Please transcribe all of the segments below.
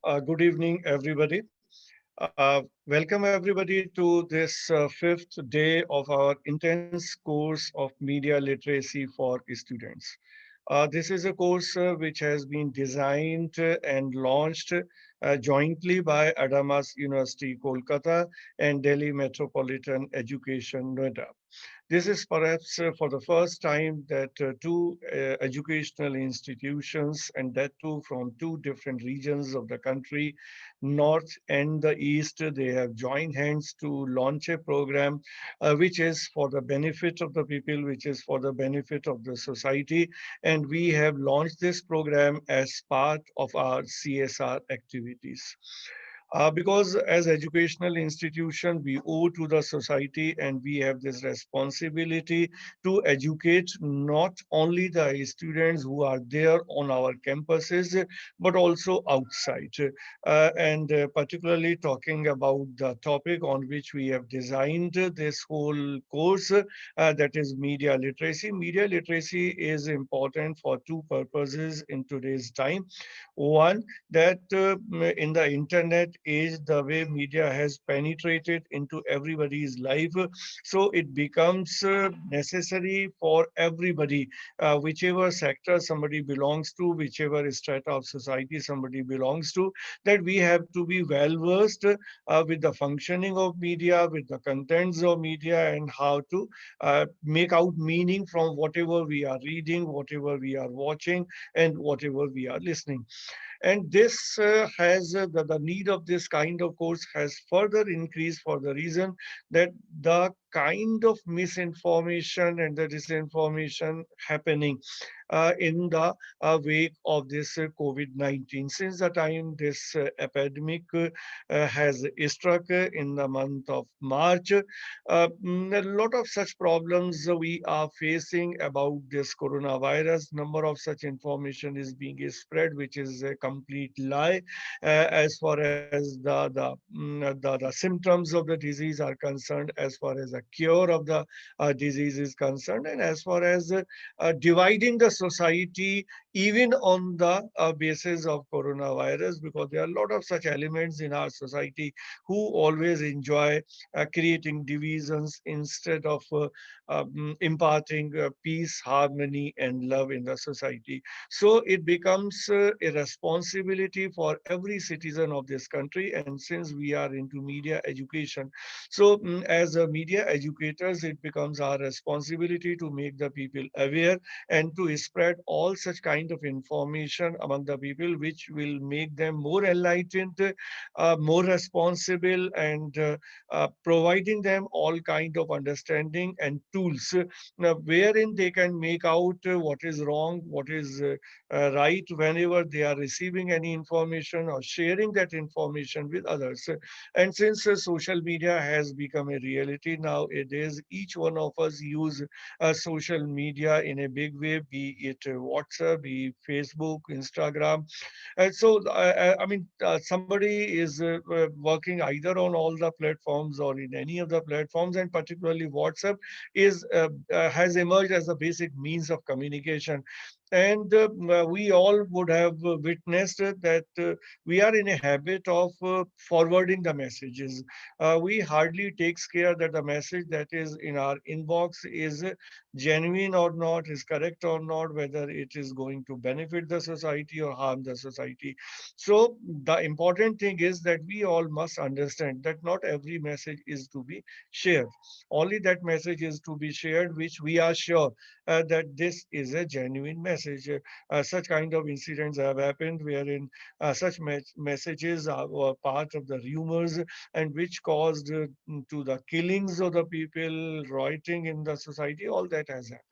Good evening, everybody. Welcome everybody to this fifth day of our intense course of media literacy for students. This is a course which has been designed and launched jointly by Adamas University, Kolkata and Delhi Metropolitan Education, Noida. This is perhaps for the first time that two educational institutions, and that too from two different regions of the country, North and the East, they have joined hands to launch a program which is for the benefit of the people, which is for the benefit of the society. And we have launched this program as part of our CSR activities. Because as educational institution, we owe to the society and we have this responsibility to educate not only the students who are there on our campuses, but also outside. And particularly talking about the topic on which we have designed this whole course, that is media literacy. Media literacy is important for two purposes in today's time. One, that in the internet age, the way media has penetrated into everybody's life, so it becomes necessary for everybody, whichever sector somebody belongs to, whichever strata of society somebody belongs to, that we have to be well versed with the functioning of media, with the contents of media, and how to make out meaning from whatever we are reading, whatever we are watching, and whatever we are listening. And this has the need of this kind of course has further increased for the reason that the kind of misinformation and the disinformation happening in the wake of this COVID-19. Since the time this epidemic has struck in the month of March, a lot of such problems we are facing about this coronavirus. Number of such information is being spread, which is a complete lie as far as the symptoms of the disease are concerned, as far as the cure of the disease is concerned, and as far as dividing the society even on the basis of coronavirus, because there are a lot of such elements in our society who always enjoy creating divisions instead of imparting peace, harmony, and love in the society. So it becomes a responsibility for every citizen of this country. And since we are into media education, so as media educators, it becomes our responsibility to make the people aware and to spread all such kind of information among the people, which will make them more enlightened, more responsible, and providing them all kind of understanding and tools wherein they can make out what is wrong, what is right whenever they are receiving any information or sharing that information with others. And since social media has become a reality nowadays, each one of us use social media in a big way, be it WhatsApp, be it Facebook, Instagram. Somebody is working either on all the platforms or in any of the platforms, and particularly WhatsApp is has emerged as a basic means of communication. And we all would have witnessed that we are in a habit of forwarding the messages. We hardly takes care that the message that is in our inbox is genuine or not, is correct or not, whether it is going to benefit the society or harm the society. So the important thing is that we all must understand that not every message is to be shared. Only that message is to be shared which we are sure that this is a genuine message. Such kind of incidents have happened wherein such messages were part of the rumors, and which caused to the killings of the people, rioting in the society. All that has happened.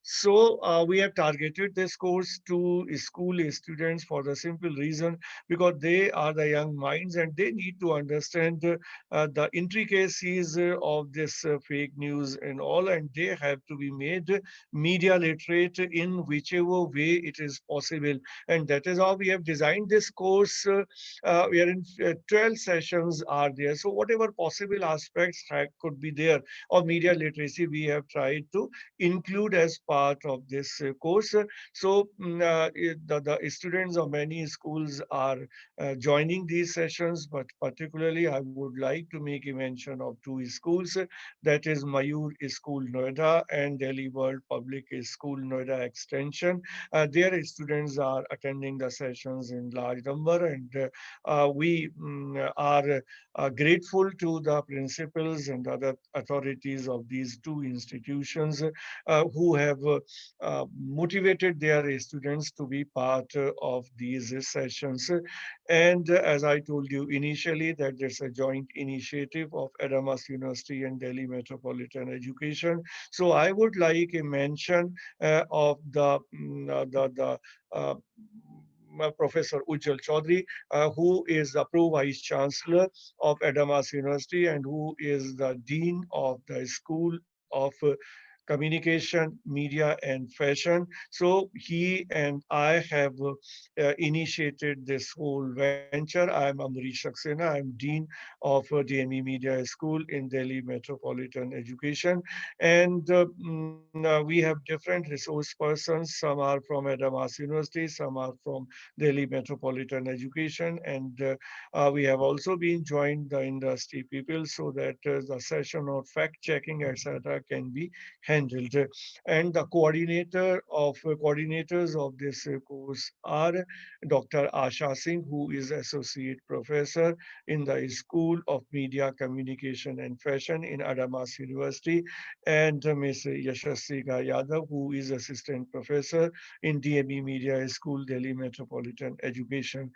So we have targeted this course to school students for the simple reason because they are the young minds and they need to understand the intricacies of this fake news and all, and they have to be made media literate in whichever way it is possible. And that is how we have designed this course. We are in 12 sessions are there. So whatever possible aspects could be there of media literacy, we have tried to include as part of this course. So the students of many schools are joining these sessions, but particularly I would like to make a mention of two schools, that is Mayur School Noida and Delhi World Public School Noida Extension. Their students are attending the sessions in large number, and we are grateful to the principals and other authorities of these two institutions who have motivated their students to be part of these sessions. And as I told you initially, that there's a joint initiative of Adamas University and Delhi Metropolitan Education. So I would like a mention of uh, Professor Ujjwal Chaudhary, who is the Pro Vice Chancellor of Adamas University and who is the Dean of the School of Communication, Media and Fashion. So he and I have initiated this whole venture. I'm Amrish Saxena. I'm Dean of DME Media School in Delhi Metropolitan Education. And we have different resource persons. Some are from Adamas University, some are from Delhi Metropolitan Education. And we have also been joined the industry people so that the session or fact checking, etc., can be handled. And the coordinators of this course are Dr. Asha Singh, who is associate professor in the School of Media, Communication and Fashion in Adamas University, and Ms. Yashasrika Yadav, who is assistant professor in DME Media School, Delhi Metropolitan Education.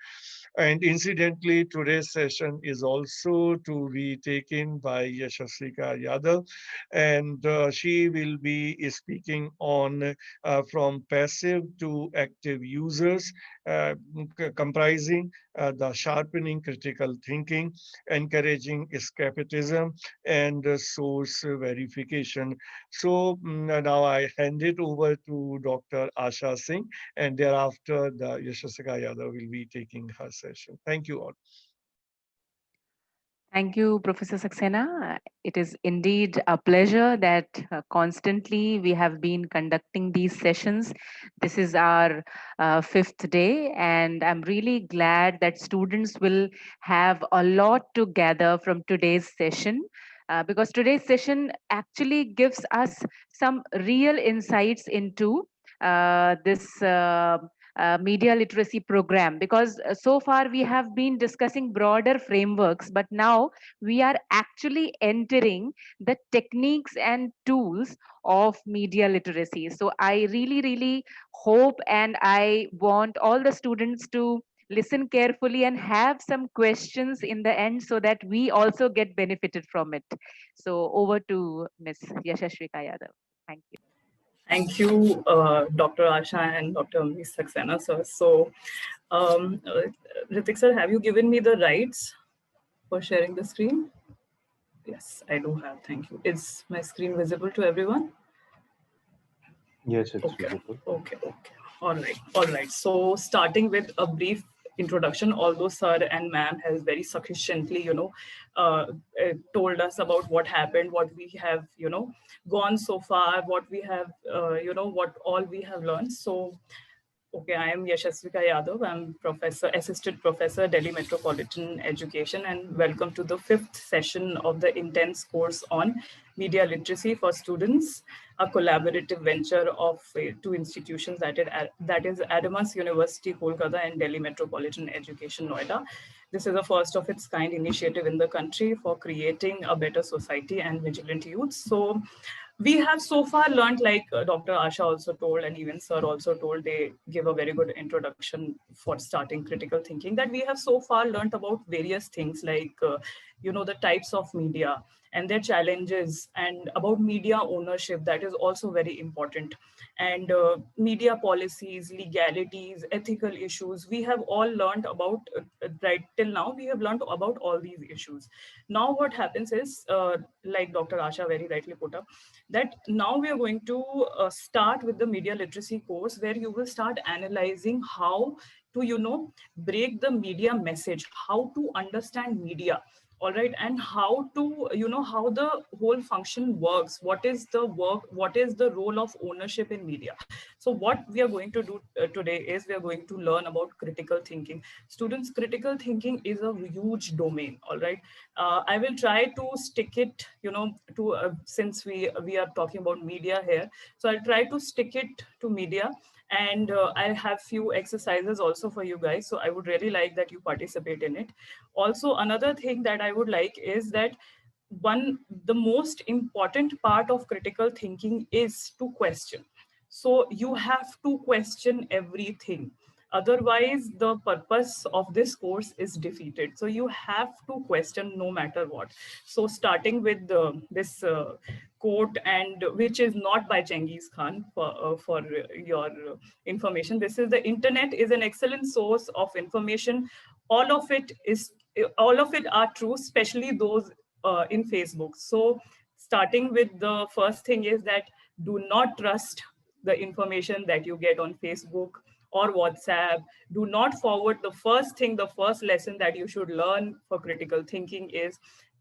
And incidentally, today's session is also to be taken by Yashasrika Yadav, and she will be speaking on from passive to active users, comprising the sharpening critical thinking, encouraging escapism, and source verification. So now I hand it over to Dr. Asha Singh, and thereafter the Yashasika Yadav will be taking her session. Thank you all. Thank you, Professor Saxena. It is indeed a pleasure that constantly we have been conducting these sessions. This is our fifth day, and I'm really glad that students will have a lot to gather from today's session. Because today's session actually gives us some real insights into this media literacy program, because so far we have been discussing broader frameworks, but now we are actually entering the techniques and tools of media literacy. So I really hope and I want all the students to listen carefully and have some questions in the end so that we also get benefited from it. So over to Ms. Yashashrika Yadav. Thank you. Thank you, Dr. Asha and Dr. Ms. Saxena, sir. So, Ritik sir, have you given me the rights for sharing the screen? Yes, I do have. Thank you. Is my screen visible to everyone? Yes, it's Okay, visible. okay. All right. So starting with a brief introduction, although sir and ma'am has very sufficiently, told us about what happened, what we have, gone so far, what we have, what all we have learned. So okay, I am Yashasvika Yadav. I'm assistant professor, Delhi Metropolitan Education, and welcome to the fifth session of the intense course on media literacy for students, a collaborative venture of two institutions, that is Adamas University, Kolkata, and Delhi Metropolitan Education, Noida. This is a first of its kind initiative in the country for creating a better society and vigilant youth. So we have so far learned, like Dr. Asha also told, and even sir also told, they give a very good introduction for starting critical thinking, that we have so far learned about various things like, the types of media and their challenges, and about media ownership, that is also very important, and media policies, legalities, ethical issues. We have all learned about, right till now, we have learned about all these issues. Now what happens is, like Dr. Asha very rightly put up, that now we are going to start with the media literacy course, where you will start analyzing how to break the media message, how to understand media, all right, and how to, how the whole function works, what is the work, what is the role of ownership in media. So what we are going to do today is we are going to learn about critical thinking. Students, critical thinking is a huge domain, all right. I will try to stick it, to since we are talking about media here, so I'll try to stick it to media. And I have few exercises also for you guys, so I would really like that you participate in it. Also, another thing that I would like is that the most important part of critical thinking is to question. So you have to question everything, otherwise the purpose of this course is defeated. So you have to question no matter what. So starting with this quote, and which is not by Genghis Khan, for your information. This is: the internet is an excellent source of information. All of it is, all of it are true, especially those in Facebook. So starting with the first thing is that do not trust the information that you get on Facebook or WhatsApp. Do not forward. The first thing, the first lesson that you should learn for critical thinking is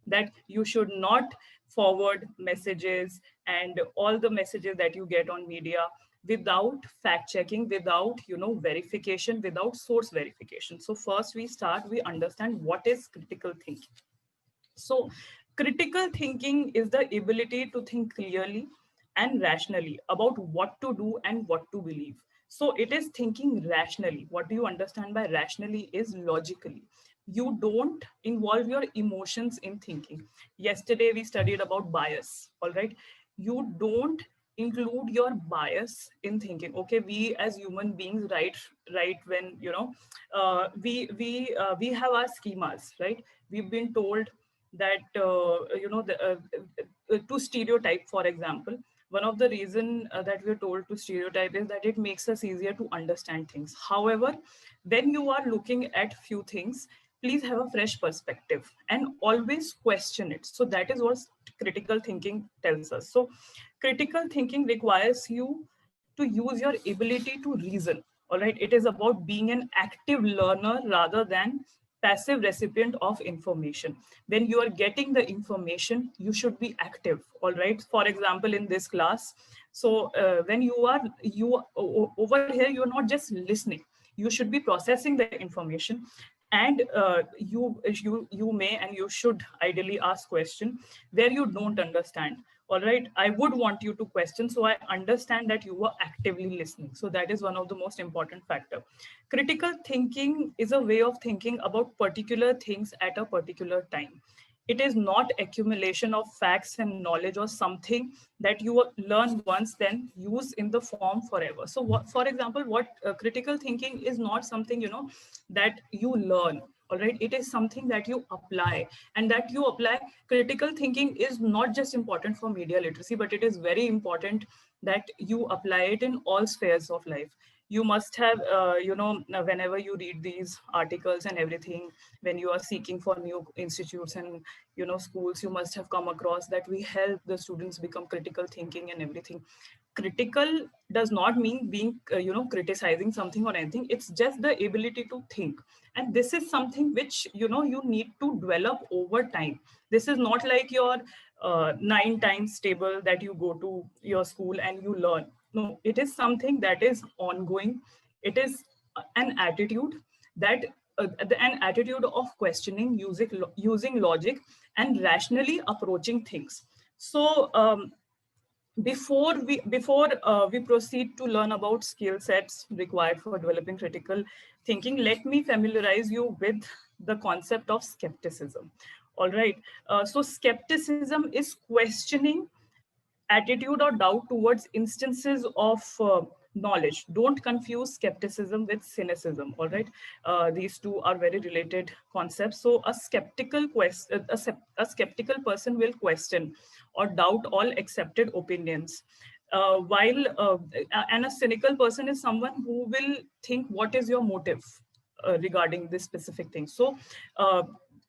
that you should not forward messages and all the messages that you get on media without fact checking, without verification, without source verification. So first we understand what is critical thinking. So critical thinking is the ability to think clearly and rationally about what to do and what to believe. So it is thinking rationally. What do you understand by rationally is logically. You don't involve your emotions in thinking. Yesterday we studied about bias, all right? You don't include your bias in thinking. Okay, we as human beings, right, when we have our schemas, right? We've been told that to stereotype, for example. One of the reason that we're told to stereotype is that it makes us easier to understand things. However, when you are looking at few things, please have a fresh perspective and always question it. So that is what critical thinking tells us. So critical thinking requires you to use your ability to reason, all right. It is about being an active learner rather than passive recipient of information. When you are getting the information, you should be active, all right. For example, in this class, so when over here, you are not just listening, you should be processing the information. And you may and you should ideally ask question where you don't understand, all right. I would want you to question, so I understand that you were actively listening. So that is one of the most important factor. Critical thinking is a way of thinking about particular things at a particular time. It is not accumulation of facts and knowledge or something that you learn once then use in the form forever. So what, for example, what critical thinking is not something that you learn, all right. It is something that you apply, and that you apply. Critical thinking is not just important for media literacy, but it is very important that you apply it in all spheres of life. You must have whenever you read these articles and everything, when you are seeking for new institutes and schools, you must have come across that we help the students become critical thinking and everything. Critical does not mean being criticizing something or anything. It's just the ability to think, and this is something which you need to develop over time. This is not like your 9 times table that you go to your school and you learn. No, it is something that is ongoing. It is an attitude that an attitude of questioning, using logic and rationally approaching things. So before we proceed to learn about skill sets required for developing critical thinking, let me familiarize you with the concept of skepticism. All right. So skepticism is questioning attitude or doubt towards instances of knowledge. Don't confuse skepticism with cynicism, all right. These two are very related concepts. So a skeptical person will question or doubt all accepted opinions, while and a cynical person is someone who will think what is your motive regarding this specific thing. So uh,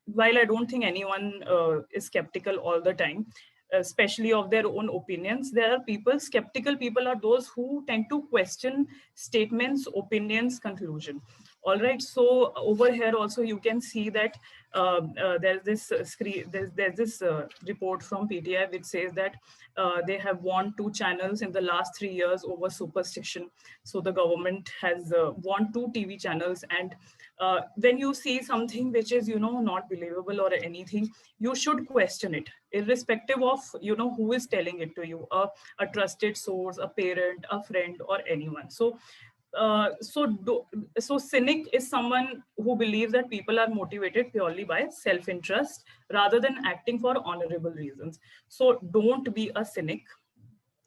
while I don't think anyone is skeptical all the time, especially of their own opinions, there are people, skeptical people are those who tend to question statements, opinions, conclusion. All right. So over here also you can see that there's this there's this report from PTI which says that they have won 2 channels in the last 3 years over superstition. So the government has won 2 TV channels, and when you see something which is, not believable or anything, you should question it, irrespective of, who is telling it to you, a trusted source, a parent, a friend, or anyone. So so cynic is someone who believes that people are motivated purely by self-interest rather than acting for honorable reasons. So don't be a cynic,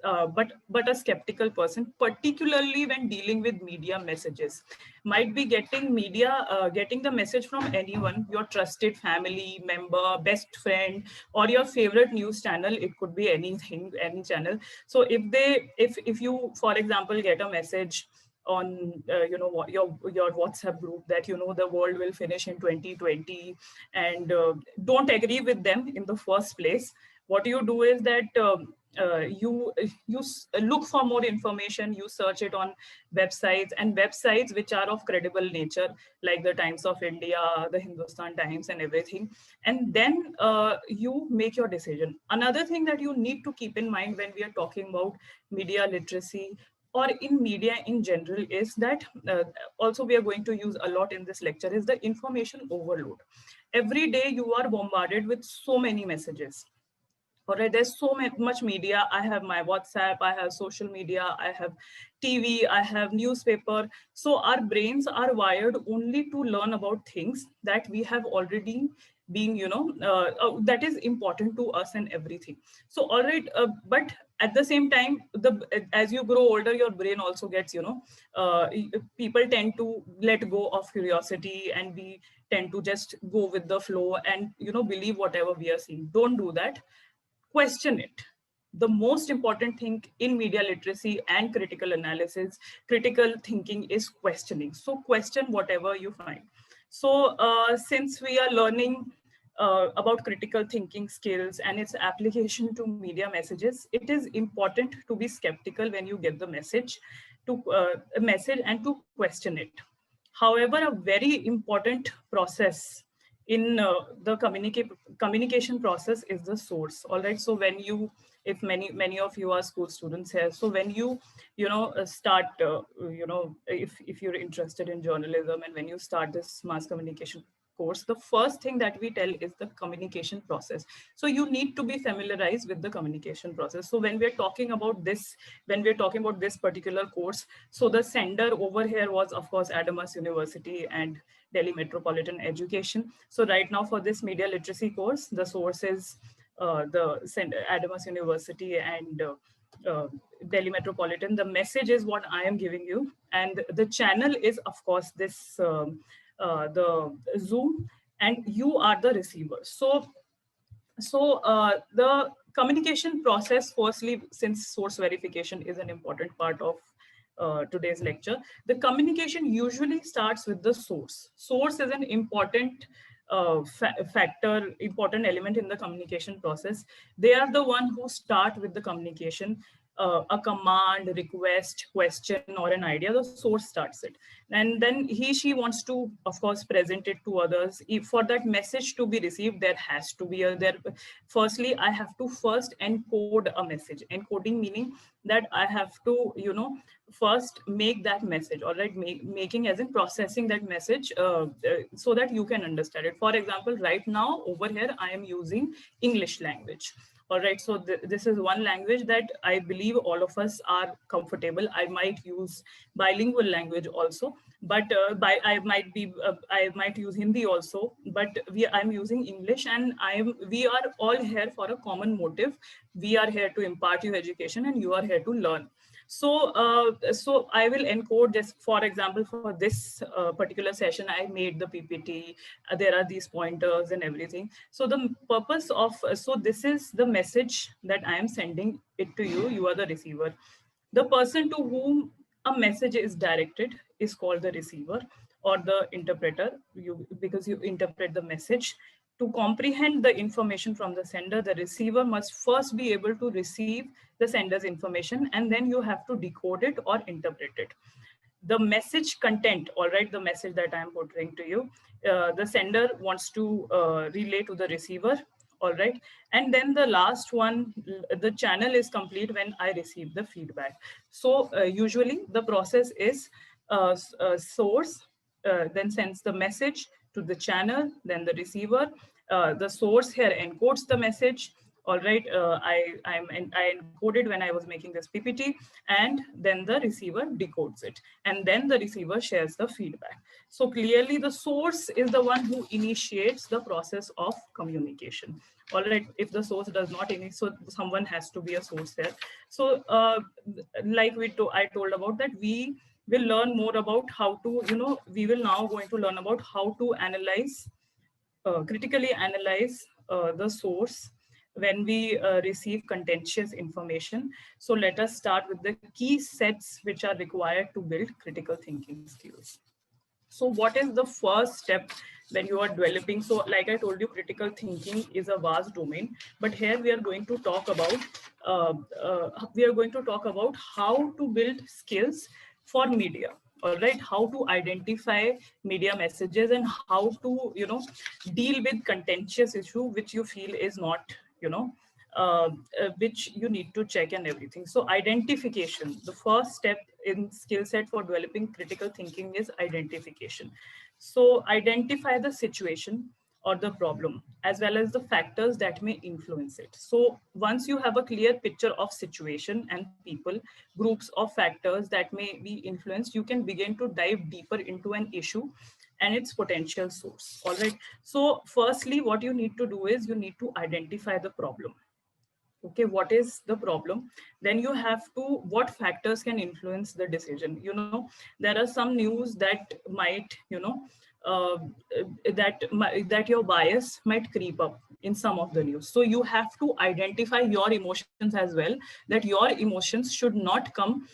but a skeptical person, particularly when dealing with media messages. Might be getting the message from anyone, your trusted family member, best friend, or your favorite news channel. It could be anything, any channel. So if you, for example, get a message on what your WhatsApp group that the world will finish in 2020, and don't agree with them in the first place, what you do is that look for more information. You search it on websites which are of credible nature, like the Times of India, the Hindustan Times, and everything, and then you make your decision. Another thing that you need to keep in mind when we are talking about media literacy or in media in general is that also we are going to use a lot in this lecture is the information overload. Every day you are bombarded with so many messages. All right, there's so much media. I have my WhatsApp, I have social media, I have TV, I have newspaper. So our brains are wired only to learn about things that we have already been, that is important to us and everything. So all right, but at the same time, as you grow older, your brain also gets, people tend to let go of curiosity, and we tend to just go with the flow and believe whatever we are seeing. Don't do that. Question it. The most important thing in media literacy and critical analysis, critical thinking, is questioning. So question whatever you find. So since we are learning about critical thinking skills and its application to media messages, it is important to be skeptical when you get the message, a message, and to question it. However, a very important process in the communication process is the source. All right, so when you, if many of you are school students here, so when you start if you're interested in journalism, and when you start this mass communication course, the first thing that we tell is the communication process. So you need to be familiarized with the communication process. So when we're talking about this, particular course, so the sender over here was, of course, Adamas University and Delhi Metropolitan Education. So right now for this media literacy course, the source is Adamas University and Delhi Metropolitan. The message is what I am giving you, and the channel is, of course, this the Zoom, and you are the receiver. So the communication process, firstly, since source verification is an important part of today's lecture, the communication usually starts with the source. Source is an important important element in the communication process. They are the one who start with the communication. A command, request, question, or an idea, the source starts it. And then she wants to, of course, present it to others. If for that message to be received, there has to be firstly, I have to first encode a message. Encoding meaning that I have to, first make that message, all right, making as in processing that message so that you can understand it. For example, right now over here, I am using English language. All right, so this is one language that I believe all of us are comfortable. I might use bilingual language also, but I might use Hindi also, but I'm using English, and we are all here for a common motive. We are here to impart you education, and you are here to learn. So I will encode this. For example, for this particular session, I made the PPT. There are these pointers and everything. So the purpose of, so this is the message that I am sending it to you. You are the receiver. The person to whom a message is directed is called the receiver or the interpreter, because you interpret the message. To comprehend the information from the sender, the receiver must first be able to receive the sender's information, and then you have to decode it or interpret it. the message content, all right, the message that I am portraying to you, the sender wants to relay to the receiver, all right. And then the last one, the channel is complete when I receive the feedback. So usually the process is source then sends the message to the channel, then the receiver. The source here encodes the message. All right, I encoded when I was making this PPT, and then the receiver decodes it, and then the receiver shares the feedback. So clearly, the source is the one who initiates the process of communication. All right, if the source does not initiate, so someone has to be a source there. So, like I told about that, we will learn more about how to, we will now going to learn about how to analyze, critically analyze the source when we receive contentious information. So let us start with the key sets which are required to build critical thinking skills. So what is the first step when you are developing? So like I told you, critical thinking is a vast domain, but here we are going to talk about how to build skills for media. All right, how to identify media messages and how to deal with contentious issue which you feel is not which you need to check and everything. So identification, the first step in skill set for developing critical thinking is identification. So identify the situation or the problem as well as the factors that may influence it. So once you have a clear picture of situation and people, groups of factors that may be influenced, you can begin to dive deeper into an issue and its potential source. All right, so firstly what you need to do is you need to identify the problem. Okay, what is the problem? Then you have to, what factors can influence the decision? There are some news that might uh, that your bias might creep up in some of the news. So you have to identify your emotions as well, that your emotions should not come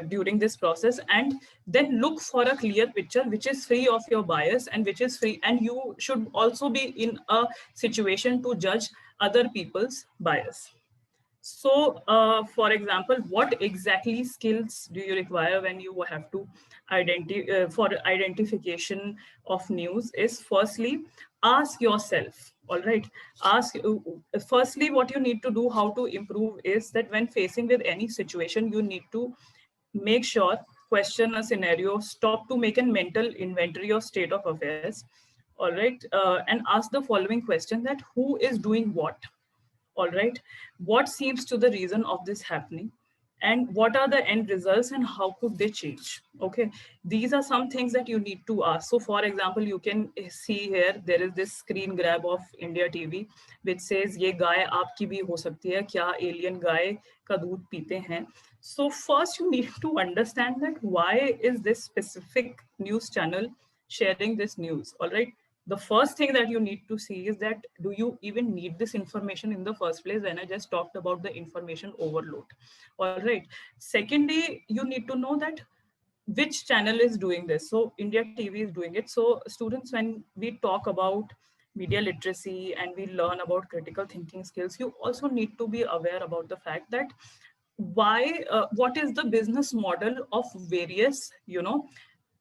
during this process, and then look for a clear picture which is free of your bias and which is free, and you should also be in a situation to judge other people's bias. So, for example, what exactly skills do you require when you have to for identification of news? Is firstly, ask yourself. All right, ask. Firstly, what you need to do, how to improve, is that when facing with any situation, you need to make sure, question a scenario, stop to make a mental inventory of state of affairs. All right, and ask the following question: that who is doing what? All right, what seems to the reason of this happening, and what are the end results and how could they change? Okay, these are some things that you need to ask. So for example, you can see here, there is this screen grab of India TV which says ye गाय आपकी भी हो सकती है क्या alien गाय का दूध पीते हैं. So first you need to understand that why is this specific news channel sharing this news. All right, the first thing that you need to see is that do you even need this information in the first place? When I just talked about the information overload. All right, secondly, you need to know that which channel is doing this. So India TV is doing it. So students, when we talk about media literacy and we learn about critical thinking skills, you also need to be aware about the fact that what is the business model of various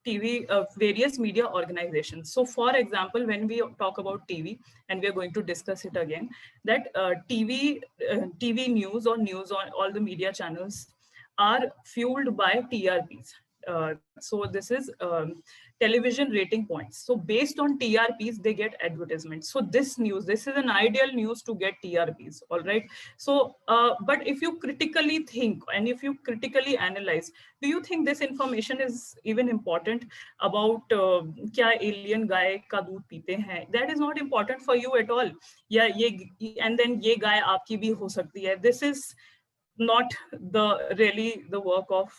TV, various media organizations. So for example, when we talk about TV, and we are going to discuss it again, that TV news or news on all the media channels are fueled by TRPs. So this is television rating points. So based on TRPs, they get advertisements. So this is an ideal news to get TRPs. All right. So, but if you critically think and if you critically analyze, do you think this information is even important about kya alien गाय का दूध पीते हैं? That is not important for you at all. Yeah, and then ये गाय आपकी भी हो सकती है. This is not really the work of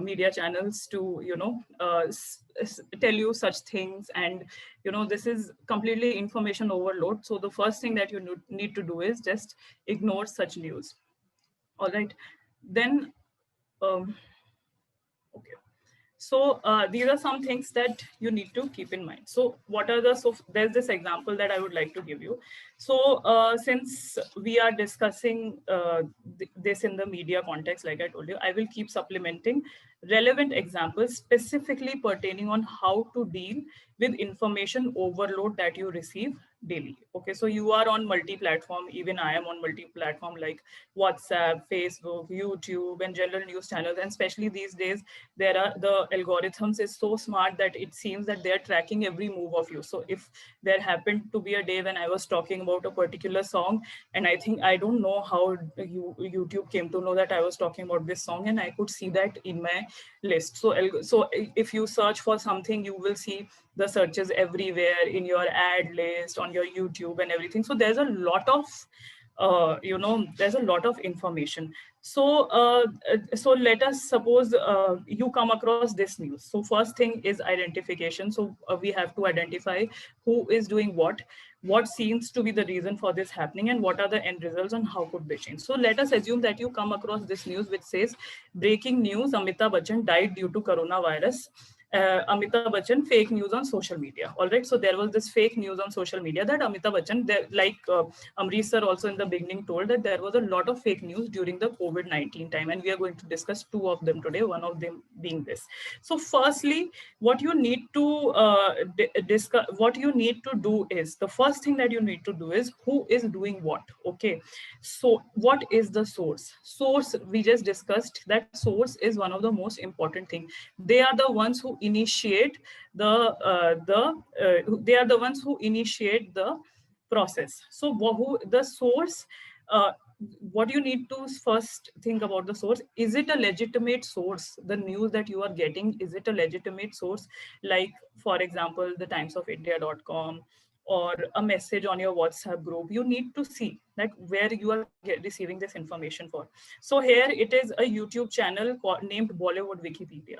media channels to tell you such things, and this is completely information overload. So the first thing that you need to do is just ignore such news. All right, then okay. So these are some things that you need to keep in mind. So what are so there's this example that I would like to give you. So since we are discussing this in the media context, like I told you, I will keep supplementing relevant examples specifically pertaining on how to deal with information overload that you receive daily. Okay, so you are on multi-platform, even I am on multi-platform like WhatsApp, Facebook, YouTube, and general news channels. And especially these days, there are the algorithms is so smart that it seems that they're tracking every move of you. So if there happened to be a day when I was talking about a particular song, and I think I don't know how YouTube came to know that I was talking about this song, and I could see that in my list. So if you search for something, you will see the searches everywhere in your ad list, on your YouTube and everything. So there's a lot of there's a lot of information. So let us suppose you come across this news. So first thing is identification. So we have to identify who is doing what seems to be the reason for this happening, and what are the end results and how could they change. So let us assume that you come across this news which says, breaking news, Amitabh Bachchan died due to coronavirus. Amitabh Bachchan fake news on social media. All right, so there was this fake news on social media that Amitabh Bachchan, like Amrish sir also in the beginning told, that there was a lot of fake news during the COVID-19 time, and we are going to discuss two of them today. One of them being this. So, firstly, what you need to discuss, what you need to do is, the first thing that you need to do is, who is doing what. Okay, so what is the source? Source, we just discussed that source is one of the most important thing. They are the ones who initiate they are the ones who initiate the process. So who the source, uh, what you need to first think about the source. Is it a legitimate source? The news that you are getting, is it a legitimate source? Like, for example, the timesofIndia.com, or a message on your WhatsApp group. You need to see that where you are receiving this information for. So here it is a YouTube channel named Bollywood Wikipedia.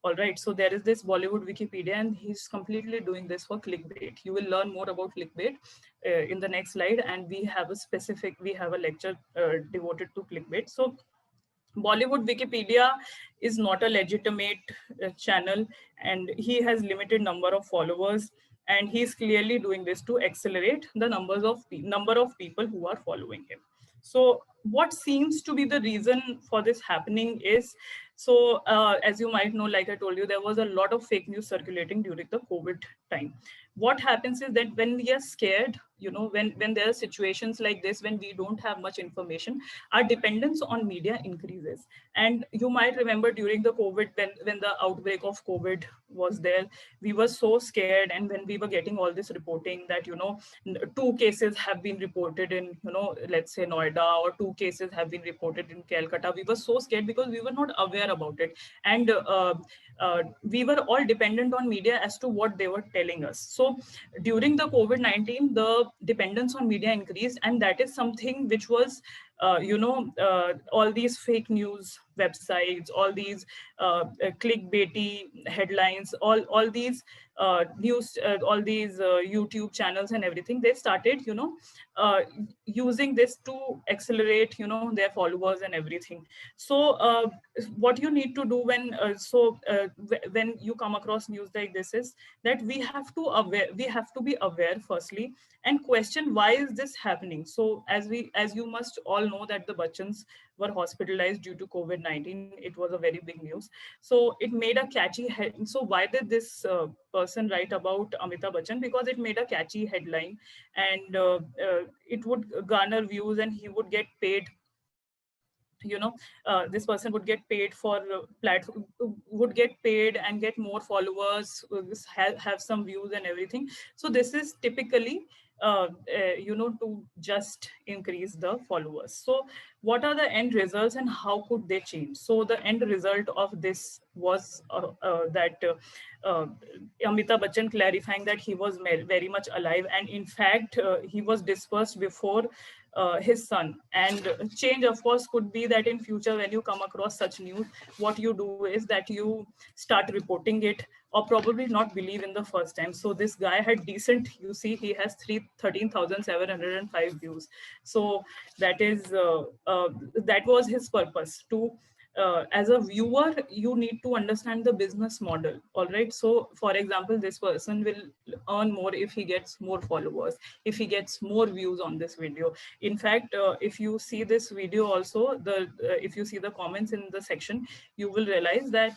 All right, so there is this Bollywood Wikipedia, and he's completely doing this for clickbait. You will learn more about clickbait in the next slide, and we have a lecture devoted to clickbait. So Bollywood Wikipedia is not a legitimate channel, and he has limited number of followers, and he's clearly doing this to accelerate the number of people who are following him. So what seems to be the reason for this happening is, so as you might know, like I told you, there was a lot of fake news circulating during the COVID time. What happens is that when we are scared, when there are situations like this, when we don't have much information, our dependence on media increases. And you might remember during the COVID, when the outbreak of COVID was there, we were so scared. And when we were getting all this reporting that, two cases have been reported in, let's say Noida, or two cases have been reported in Calcutta, we were so scared because we were not aware about it. And we were all dependent on media as to what they were telling us. So during the COVID-19, the dependence on media increased, and that is something which was, all these fake news websites, all these clickbaity headlines, all these all these YouTube channels and everything, they started, uh, using this to accelerate, their followers and everything. So what you need to do when you come across news like this is that we have to be aware firstly, and question why is this happening. So as you must all know that the Bachchans were hospitalized due to COVID-19. It was a very big news. So it made a catchy head. So why did this person write about Amitabh Bachchan? Because it made a catchy headline, and it would garner views, and he would get paid. This person would get paid for would get paid and get more followers, have some views and everything. So this is typically to just increase the followers. So what are the end results and how could they change? So the end result of this was that uh, Amitabh Bachchan clarifying that he was very much alive, and in fact he was dispersed before his son. And change, of course, could be that in future when you come across such news, what you do is that you start reporting it, or probably not believe in the first time. So this guy had decent, you see, he has 13,705 views. So that is that was his purpose, to as a viewer, you need to understand the business model. All right. So, for example, this person will earn more if he gets more followers, if he gets more views on this video. In fact, if you see this video also, if you see the comments in the section, you will realize that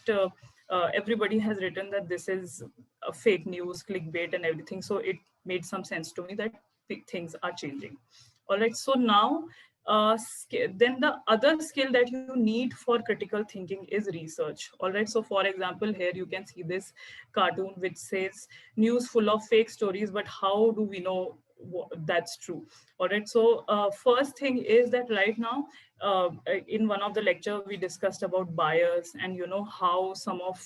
everybody has written that this is a fake news, clickbait, and everything. So it made some sense to me that things are changing. All right. So now then the other skill that you need for critical thinking is research. All right. So for example, here you can see this cartoon which says news full of fake stories, but how do we know that's true? All right. So first thing is that right now, in one of the lecture we discussed about bias and how some of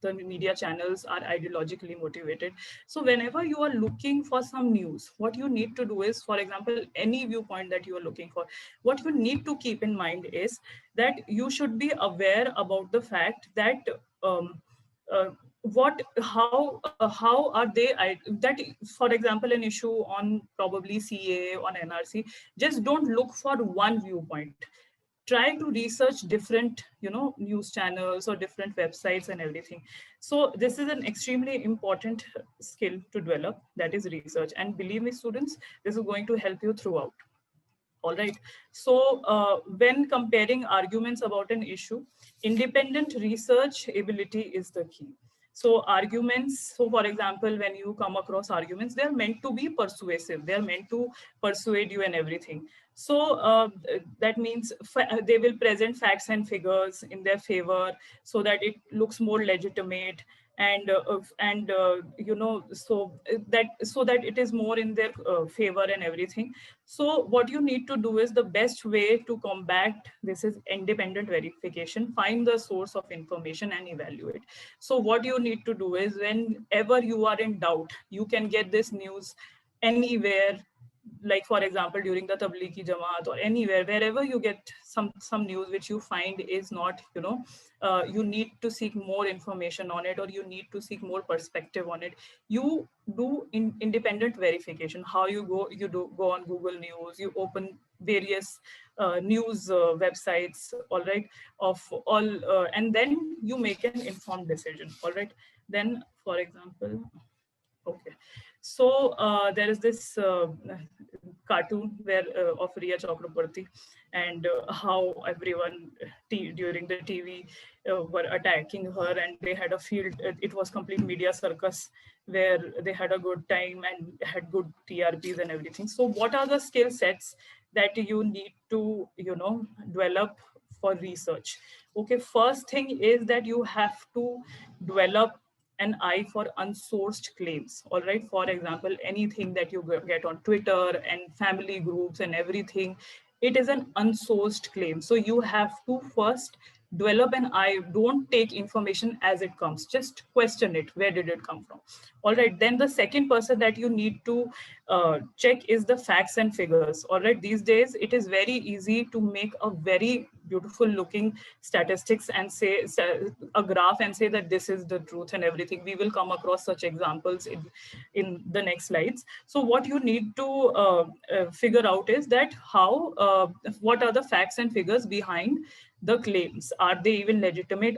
the media channels are ideologically motivated. So whenever you are looking for some news, what you need to do is, for example, any viewpoint that you are looking for, what you need to keep in mind is that you should be aware about the fact that uh, how are they that, for example, an issue on probably CA on NRC, just don't look for one viewpoint. Try to research different news channels or different websites and everything. So this is an extremely important skill to develop, that is research. And believe me, students, this is going to help you throughout. All right. So when comparing arguments about an issue, independent research ability is the key. So arguments, so for example, when you come across arguments, they're meant to be persuasive. They're meant to persuade you and everything. So that means they will present facts and figures in their favor so that it looks more legitimate, and so that it is more in their favor and everything. So what you need to do is, the best way to combat this is independent verification. Find the source of information and evaluate. So what you need to do is, whenever you are in doubt, you can get this news anywhere. Like for example, during the Tablighi Jamaat or anywhere, wherever you get some news which you find is not, you need to seek more information on it, or you need to seek more perspective on it. You do independent verification. How you do go on Google News, you open various news websites, all right, of all, and then you make an informed decision. All right. Then, for example, okay. So there is this cartoon where of Riya Chakraborty, and how everyone during the TV were attacking her, and they had a field. It was complete media circus where they had a good time and had good TRPs and everything. So what are the skill sets that you need to develop for research? Okay, first thing is that you have to develop an eye for unsourced claims. All right. For example, anything that you get on Twitter and family groups and everything, it is an unsourced claim. So you have to first develop an eye. Don't take information as it comes. Just question it. Where did it come from? All right. Then the second person that you need to check is the facts and figures. All right. These days, it is very easy to make a very beautiful looking statistics and say a graph and say that this is the truth and everything. We will come across such examples in the next slides. So what you need to figure out is that what are the facts and figures behind the claims? Are they even legitimate?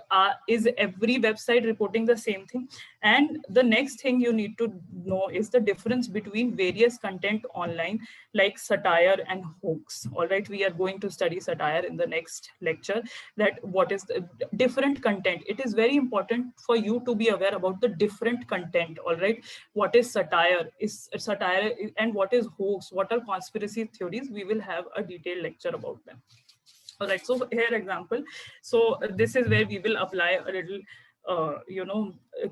Is every website reporting the same thing? And the next thing you need to know is the difference between various content online, like satire and hoax. All right, we are going to study satire in the next lecture, that what is the different content. It is very important for you to be aware about the different content. All right, what is satire and what is hoax, what are conspiracy theories. We will have a detailed lecture about them. All right, so here example. So this is where we will apply a little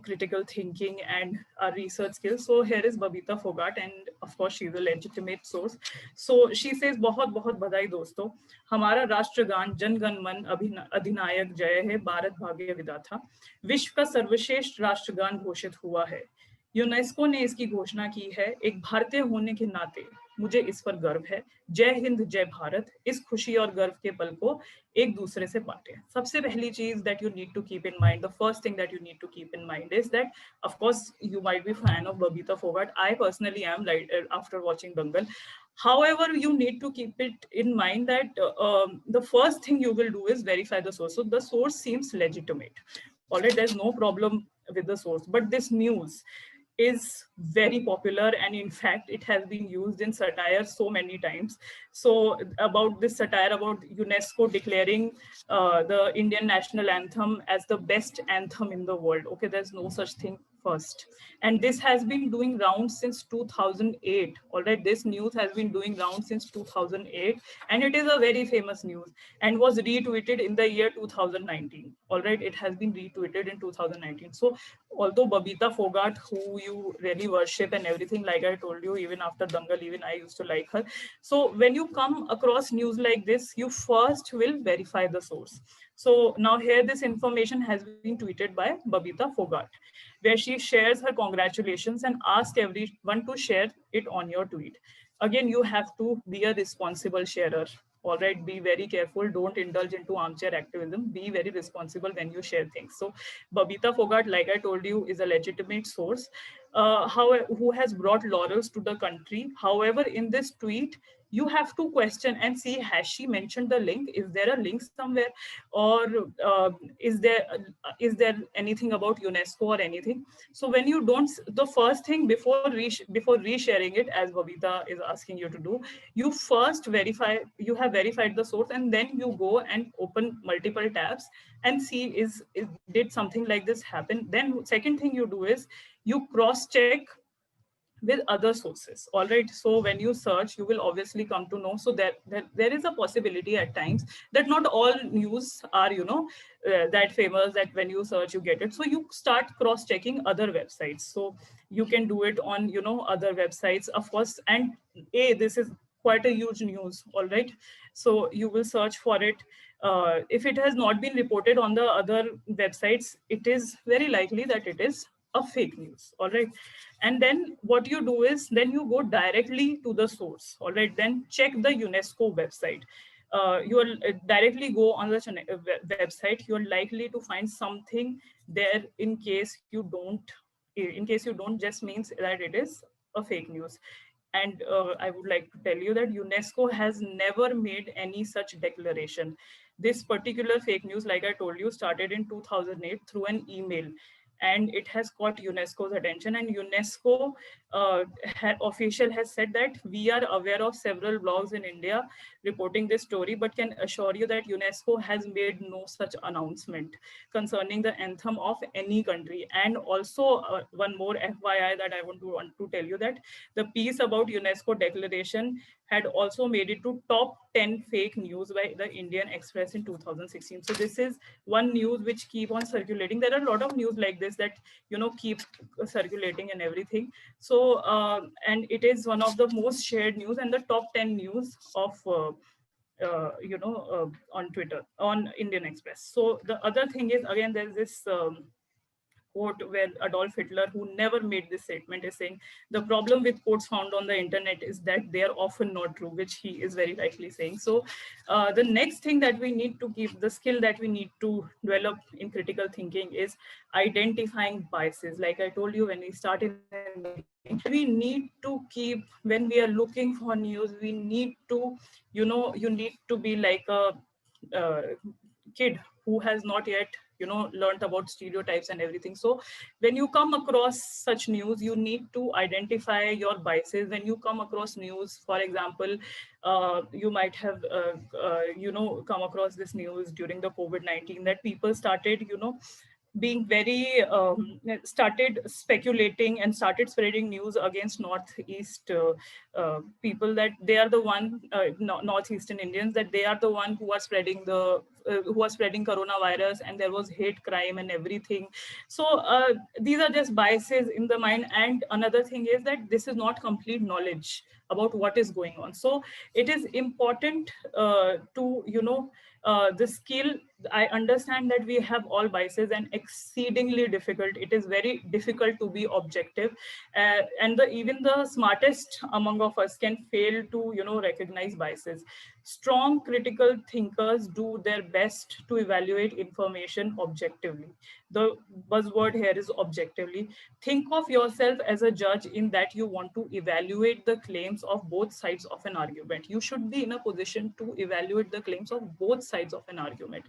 critical thinking and research skills. So here is Babita Fogat, and of course she's a legitimate source. So she says, बहुत बहुत बधाई दोस्तों, हमारा राष्ट्रगान जन गण मन अधिनायक जय है, भारत भाग्य विधाता, विश्व का सर्वश्रेष्ठ राष्ट्रगान घोषित हुआ है। यूनेस्को ने इसकी घोषणा की है। एक भारतीय होने के नाते मुझे इस पर गर्व है, जय हिंद जय भारत, इस खुशी और गर्व के पल को एक दूसरे से बांटे. सबसे पहली चीज that you need to keep in mind, the first thing that you need to keep in mind is that, of course, you might be fan of Babita Fogart. I personally am, like, after watching Dangal. However, you need to keep it in mind that the first thing you will do is verify the source. So the source seems legitimate. All right, there's no problem with the source, but this news is very popular, and in fact it has been used in satire so many times. So about this satire about UNESCO declaring the Indian national anthem as the best anthem in the world. Okay, there's no such thing first, and this has been doing rounds since 2008. All right, this news has been doing rounds since 2008, and it is a very famous news and was retweeted in the year 2019. All right, it has been retweeted in 2019. So although Babita Fogart, who you really worship and everything, like I told you, even after Dangal, even I used to like her. So when you come across news like this, you first will verify the source. So now here this information has been tweeted by Babita Fogart, where she shares her congratulations and asks everyone to share it on your tweet. Again, you have to be a responsible sharer. All right, be very careful. Don't indulge into armchair activism. Be very responsible when you share things. So Babita Fogart, like I told you, is a legitimate source, who has brought laurels to the country. However, in this tweet, you have to question and see, has she mentioned the link? Is there a link somewhere? Or uh, is there is there anything about UNESCO or anything? So when you don't, the first thing before resharing it, as Babita is asking you to do, you first verify, you have verified the source, and then you go and open multiple tabs and see, did something like this happen. Then second thing you do is you cross check with other sources. All right, so when you search, you will obviously come to know. So there is a possibility at times that not all news are, that famous, that when you search you get it. So you start cross checking other websites. So you can do it on, other websites, of course. And this is quite a huge news. All right, so you will search for it. If it has not been reported on the other websites, it is very likely that it is a fake news. All right, and then what you do is, then you go directly to the source. All right, then check the UNESCO website. You will directly go on the website. You're likely to find something there. In case you don't, just means that it is a fake news. And I would like to tell you that UNESCO has never made any such declaration. This particular fake news, like I told you, started in 2008 through an email, and it has caught UNESCO's attention. And UNESCO official has said that we are aware of several blogs in India reporting this story, but can assure you that UNESCO has made no such announcement concerning the anthem of any country. And also one more FYI that I want to tell you, that the piece about UNESCO declaration had also made it to top 10 fake news by the Indian Express in 2016. So this is one news which keep on circulating. There are a lot of news like this that keep circulating and everything. So and it is one of the most shared news and the top 10 news of on Twitter, on Indian Express. So the other thing is, again, there's this quote where Adolf Hitler, who never made this statement, is saying the problem with quotes found on the internet is that they are often not true, which he is very likely saying. So the next thing that we need to keep, the skill that we need to develop in critical thinking, is identifying biases. Like I told you when we start in the beginning, we need to keep, when we are looking for news, we need to, you need to be like a uh, kid who has not yet learned about stereotypes and everything. So when you come across such news, you need to identify your biases. When you come across news, for example, you might have come across this news during the COVID-19, that people started being very started speculating and started spreading news against northeast people, that they are the one northeastern Indians, that they are the one who are spreading the who are spreading coronavirus, and there was hate crime and everything. So these are just biases in the mind. And another thing is that this is not complete knowledge about what is going on. So it is important to, the skill. I understand that we have all biases and exceedingly difficult. It is very difficult to be objective, and even the smartest among of us can fail to, recognize biases. Strong critical thinkers do their best to evaluate information objectively. The buzzword here is objectively. Think of yourself as a judge in that you want to evaluate the claims of both sides of an argument. You should be in a position to evaluate the claims of both sides of an argument.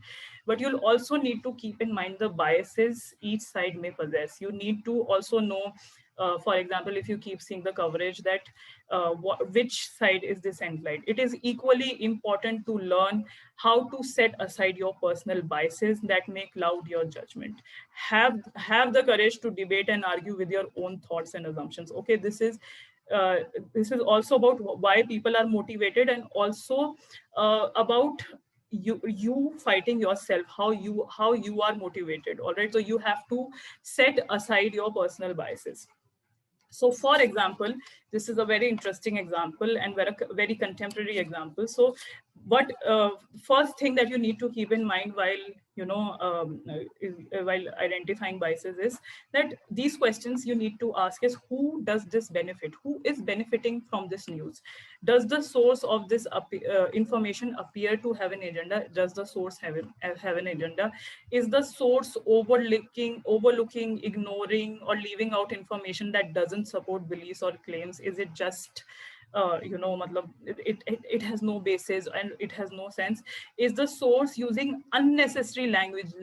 But you'll also need to keep in mind the biases each side may possess. You need to also know, for example, if you keep seeing the coverage, that which side is disentient. It is equally important to learn how to set aside your personal biases that may cloud your judgment. Have the courage to debate and argue with your own thoughts and assumptions. Okay, uh, this is also about why people are motivated, and also about you fighting yourself, how you are motivated. All right, so you have to set aside your personal biases. So for example, this is a very interesting example and very contemporary example. So what first thing that you need to keep in mind while, while identifying biases, is that these questions you need to ask is, who does this benefit? Who is benefiting from this news? Does the source of this information appear to have an agenda? Does the source have an agenda? Is the source overlooking, ignoring, or leaving out information that doesn't support beliefs or claims? Is it just it has no basis and it has no sense? Is the source using unnecessary language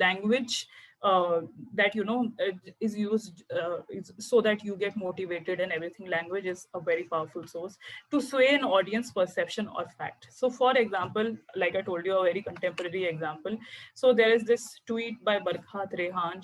that is used so that you get motivated and everything? Language is a very powerful source to sway an audience perception or fact. So for example, like I told you, a very contemporary example. So there is this tweet by Barkhat Rehan.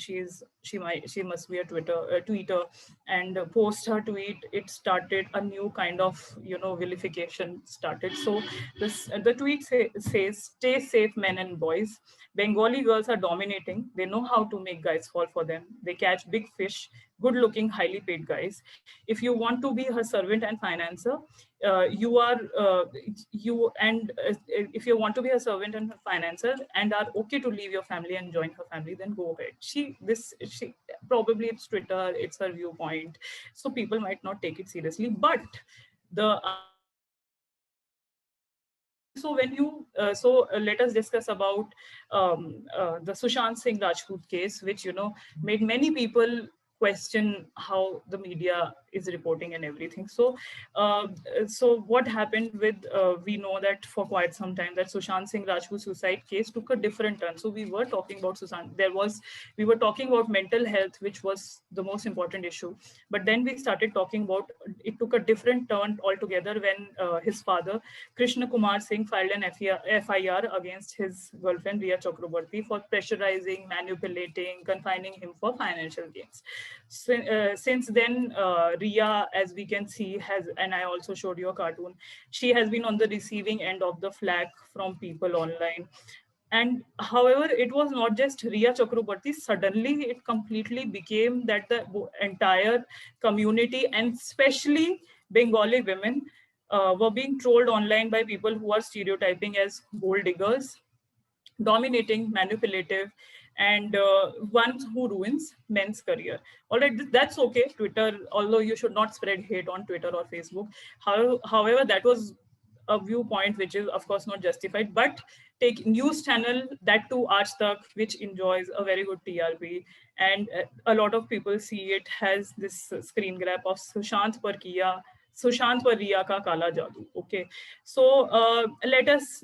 She must be a tweeter, and post her tweet, it started a new kind of vilification started. So the tweet says, "Stay safe, men and boys. Bengali girls are dominating. They know how to make guys fall for them. They catch big fish, good looking, highly paid guys. If you want to be her servant and financer, you are you and if you want to be a servant and financer and are okay to leave your family and join her family, then go ahead." She probably, it's Twitter, it's her viewpoint, so people might not take it seriously. But the other side is also very important. And so when you let us discuss about the Sushant Singh Rajput case, which made many people question how the media is reporting and everything. So what happened with we know that for quite some time that Sushant Singh Rajput suicide case took a different turn. So we were talking about we were talking about mental health, which was the most important issue. But then we started talking about, it took a different turn altogether when his father, Krishna Kumar Singh, filed an FIR against his girlfriend, Riya Chakraborty, for pressurizing, manipulating, confining him for financial gains. Since then, Riya, as we can see, and I also showed you a cartoon, she has been on the receiving end of the flag from people online. And however, it was not just Riya Chakraborty. Suddenly, it completely became that the entire community, and especially Bengali women, were being trolled online by people who are stereotyping as gold diggers, dominating, manipulative, and one who ruins men's career. All right, that's okay. Twitter, although you should not spread hate on Twitter or Facebook. However, that was a viewpoint which is, of course, not justified. But take news channel, that too Aaj Tak, which enjoys a very good TRP, and a lot of people see it, has this screen grab of Sushant par Riya ka kala jadoo. Okay, so let us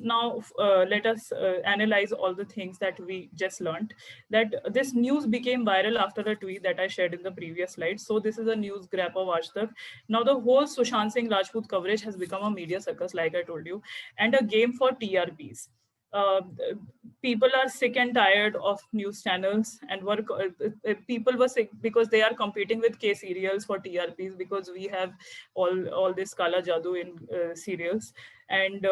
analyze all the things that we just learned. That this news became viral after a tweet that I shared in the previous slide. So this is a news grab of Aaj Tak. Now the whole Sushant Singh Rajput coverage has become a media circus, like I told you, and a game for TRPs. uh, People are sick and tired of news channels, and people were sick because they are competing with K serials for TRPs, because we have all this Kala Jadoo in serials. And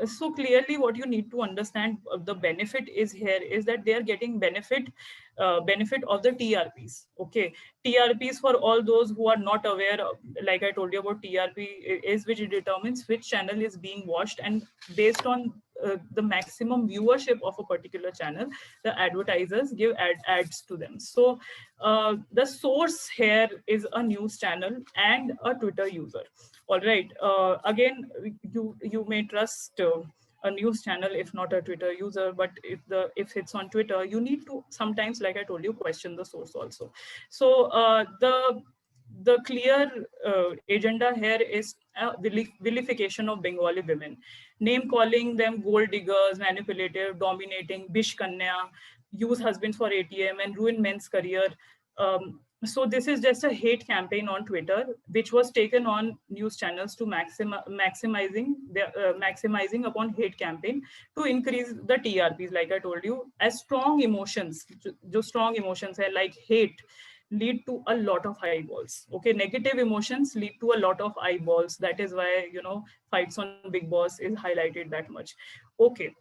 so clearly what you need to understand, the benefit is here is that they are getting benefit of the TRPs. Okay, TRPs, for all those who are not aware, like I told you about TRP, is which determines which channel is being watched, and based on the maximum viewership of a particular channel, the advertisers give ads to them. So the source here is a news channel and a Twitter user. All right. Again, you may trust a news channel if not a Twitter user, but if it's on Twitter, you need to sometimes, like I told you, question the source also. So the clear agenda here is vilification of Bengali women, name calling them gold diggers, manipulative, dominating, bish kanya, use husbands for ATM, and ruin men's career. So this is just a hate campaign on Twitter, which was taken on news channels to maximizing upon hate campaign to increase the TRPs. Like I told you, as strong emotions, just strong emotions है, like hate, lead to a lot of eyeballs. Okay, negative emotions lead to a lot of eyeballs. That is why, fights on Big Boss is highlighted that much. Okay,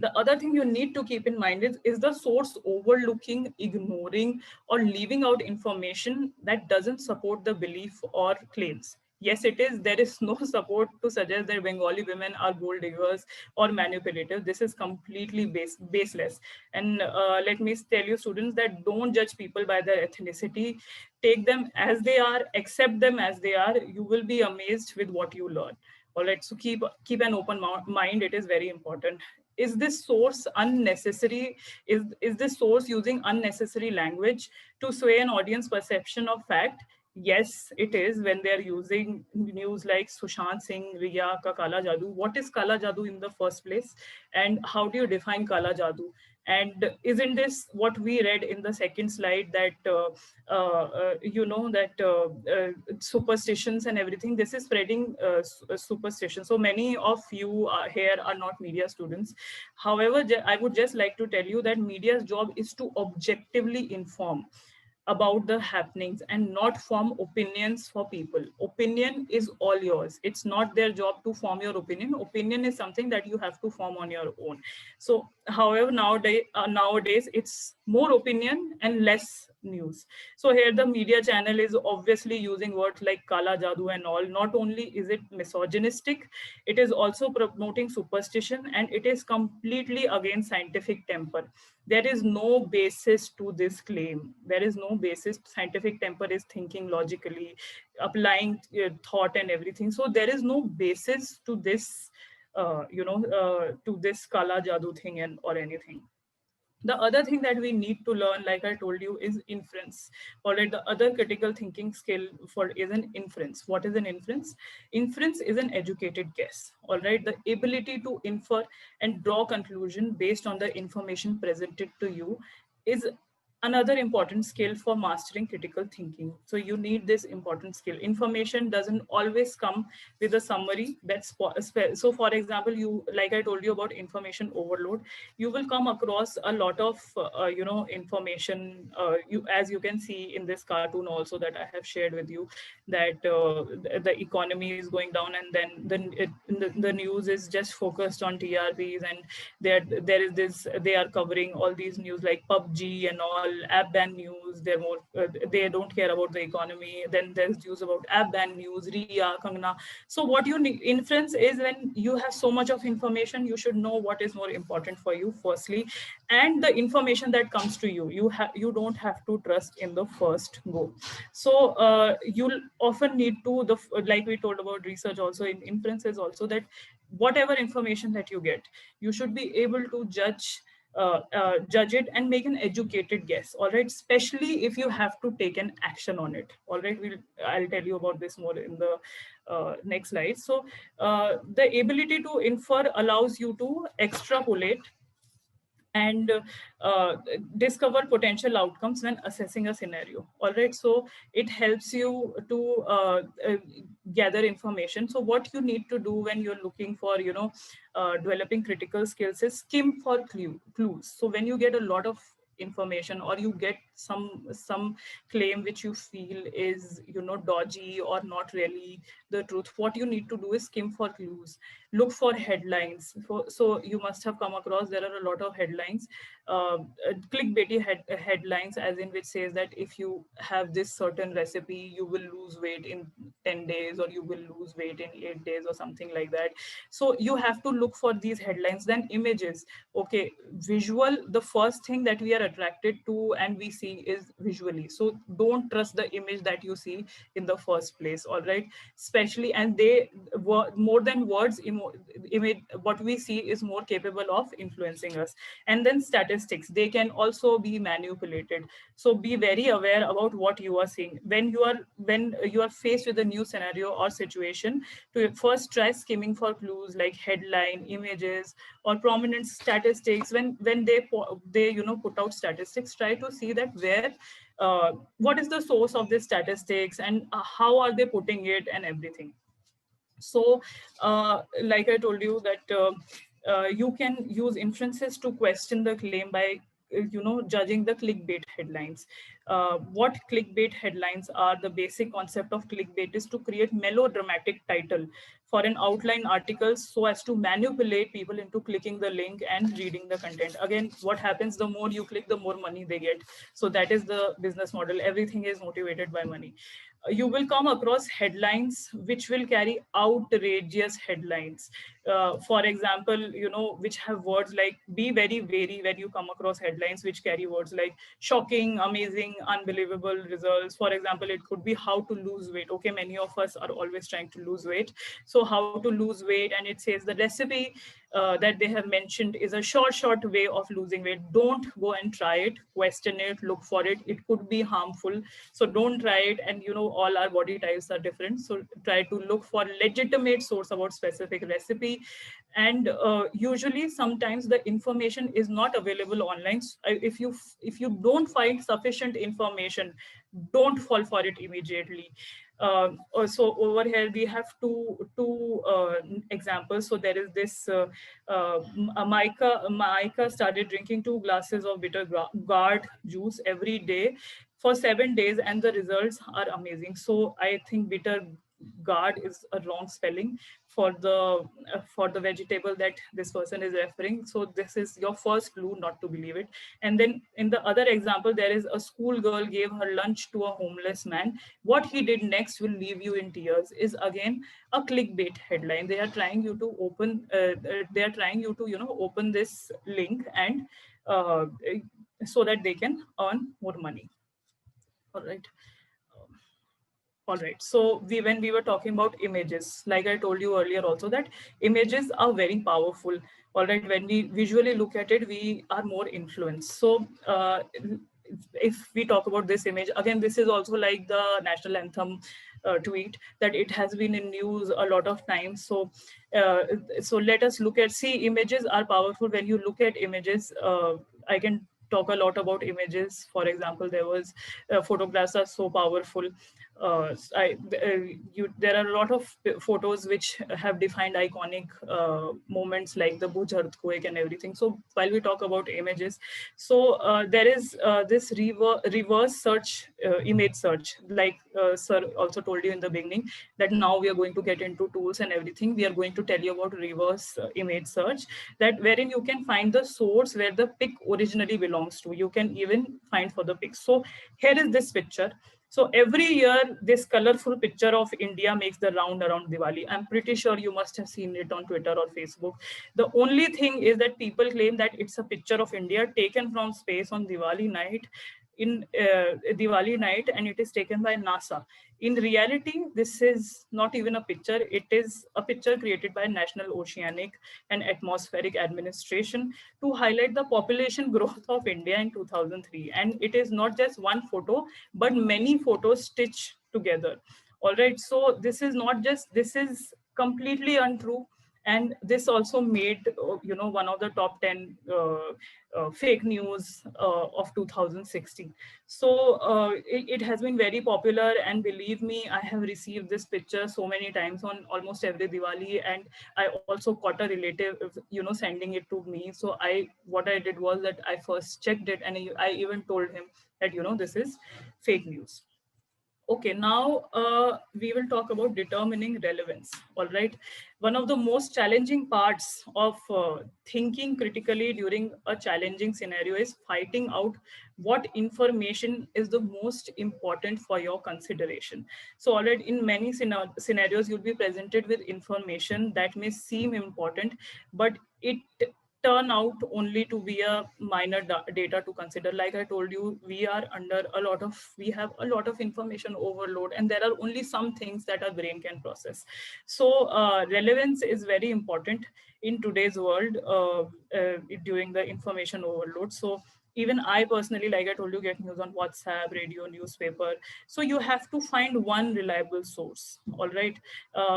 the other thing you need to keep in mind is the source overlooking, ignoring, or leaving out information that doesn't support the belief or claims. Yes, it is. There is no support to suggest that Bengali women are gold diggers or manipulative. This is completely baseless. And let me tell you, students, that don't judge people by their ethnicity. Take them as they are, accept them as they are. You will be amazed with what you learn. All right, so keep an open mind. It is very important. Is this source unnecessary? Is this source using unnecessary language to sway an audience perception of fact? Yes, it is. When they're using news like Sushant Singh Riya ka Kala Jadoo. What is Kala Jadoo in the first place, and how do you define Kala Jadoo? And isn't this what we read in the second slide, that that superstitions and everything, this is spreading superstition. So many of you here are not media students. However, I would just like to tell you that media's job is to objectively inform about the happenings and not form opinions for people. Opinion is all yours. It's not their job to form your opinion. Opinion is something that you have to form on your own. So however, nowadays it's more opinion and less news. So here the media channel is obviously using words like kala jadoo and all. Not only is it misogynistic, it is also promoting superstition, and it is completely against scientific temper. There is no basis to this claim. There is no basis. Scientific temper is thinking logically, applying thought and everything. So there is no basis to this to this kala jadoo thing and or anything. The other thing that we need to learn, like I told you, is inference. All right, the other critical thinking skill for is an inference. What is an inference? Inference is an educated guess. All right, the ability to infer and draw conclusion based on the information presented to you is another important skill for mastering critical thinking. So you need this important skill. Information doesn't always come with a summary. So for example, you, like I told you about information overload, you will come across a lot of information. You, as you can see in this cartoon also that I have shared with you, that the economy is going down, and then the news is just focused on TRPs, and there is this, they are covering all these news like PUBG and all, app ban news. They don't care about the economy. Then there's news about app ban news, Ria, Kangna. So what you need inference is, when you have so much of information, you should know what is more important for you firstly, and the information that comes to you, you don't have to trust in the first go. So you'll often need to, like we told about research also, in inferences also, that whatever information that you get, you should be able to judge it and make an educated guess. All right, especially if you have to take an action on it. All right, I'll tell you about this more in the next slide. So the ability to infer allows you to extrapolate and discover potential outcomes when assessing a scenario. All right, so it helps you to gather information. So what you need to do when you're looking for developing critical skills is skim for clues. So when you get a lot of information, or you get some claim which you feel is, dodgy or not really the truth, what you need to do is skim for clues, look for headlines. So you must have come across, there are a lot of headlines, clickbaity headlines, as in which says that if you have this certain recipe, you will lose weight in 10 days, or you will lose weight in 8 days, or something like that. So you have to look for these headlines. Then images. Okay, visual, the first thing that we are attracted to and we see is visually. So don't trust the image that you see in the first place, all right? Especially, and they more than words, image, what we see is more capable of influencing us. And then statistics, they can also be manipulated. So be very aware about what you are seeing when you are faced with a new scenario or situation. To first try skimming for clues like headline, images, or prominent statistics. When they put out statistics, try to see that what is the source of these statistics, and how are they putting it, and everything. So like I told you that you can use inferences to question the claim by judging the clickbait headlines. What clickbait headlines are? The basic concept of clickbait is to create melodramatic title for an outline article so as to manipulate people into clicking the link and reading the content. Again, what happens, the more you click, the more money they get. So that is the business model. Everything is motivated by money. You will come across headlines which will carry outrageous headlines. For example, which have words like, be very wary when you come across headlines which carry words like shocking, amazing, unbelievable results. For example, it could be how to lose weight. Okay, many of us are always trying to lose weight. So how to lose weight, and it says the recipe that they have mentioned is a short way of losing weight. Don't go and try it, question it, look for it. It could be harmful, so don't try it. And all our body types are different, so try to look for legitimate source about specific recipe. And usually sometimes the information is not available online. If you don't find sufficient information, don't fall for it immediately. So over here we have two examples. So there is this Maika started drinking 2 glasses of bitter gourd juice every day for 7 days, and the results are amazing. So I think bitter gourd is a wrong spelling for the vegetable that this person is referring. So this is your first clue not to believe it. And then in the other example, there is a schoolgirl gave her lunch to a homeless man. What he did next will leave you in tears is again a clickbait headline. They are trying you to open this link, and uh, so that they can earn more money. All right. All right. So when we were talking about images, like I told you earlier also, that images are very powerful. All right. When we visually look at it, we are more influenced. So if we talk about this image, again, this is also like the national anthem tweet, that it has been in news a lot of times. Uh, so let us see, images are powerful. When you look at images, I can talk a lot about images. For example, there was photographs are so powerful. There are a lot of photos which have defined iconic moments like the Bhuj earthquake and everything. So while we talk about images, so there is this reverse search, image search, like sir also told you in the beginning, that now we are going to get into tools and everything. We are going to tell you about reverse image search, that wherein you can find the source where the pic originally belongs to. You can even find for the pic. So here is this picture. So every year, this colorful picture of India makes the round around Diwali. I'm pretty sure you must have seen it on Twitter or Facebook. The only thing is that people claim that it's a picture of India taken from space on Diwali night, and it is taken by NASA. In reality, this is not even a picture. It is a picture created by National Oceanic and Atmospheric Administration to highlight the population growth of India in 2003. And it is not just one photo, but many photos stitched together. All right. So this is completely untrue. And this also made one of the top 10 fake news of 2016. So it has been very popular, and believe me, I have received this picture so many times on almost every Diwali, and I also caught a relative sending it to me. So I what I did was that I first checked it, and I even told him that this is fake news. Okay, now we will talk about determining relevance. All right. One of the most challenging parts of thinking critically during a challenging scenario is fighting out what information is the most important for your consideration. So, already in many scenarios, you'll be presented with information that may seem important, but it turn out only to be a minor data to consider. Like I told you, we have a lot of information overload, and there are only some things that our brain can process. So relevance is very important in today's world, during the information overload. So even I personally, like I told you, get news on WhatsApp, radio, newspaper. So you have to find one reliable source, all right,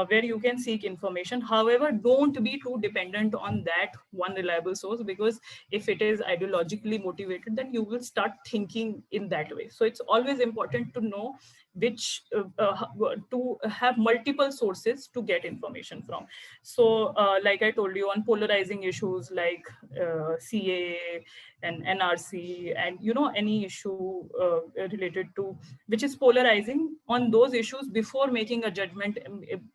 where you can seek information. However, don't be too dependent on that one reliable source, because if it is ideologically motivated, then you will start thinking in that way. So it's always important to know which to have multiple sources to get information from. So like I told you, on polarizing issues like CAA and NRC, and any issue related to which is polarizing, on those issues, before making a judgment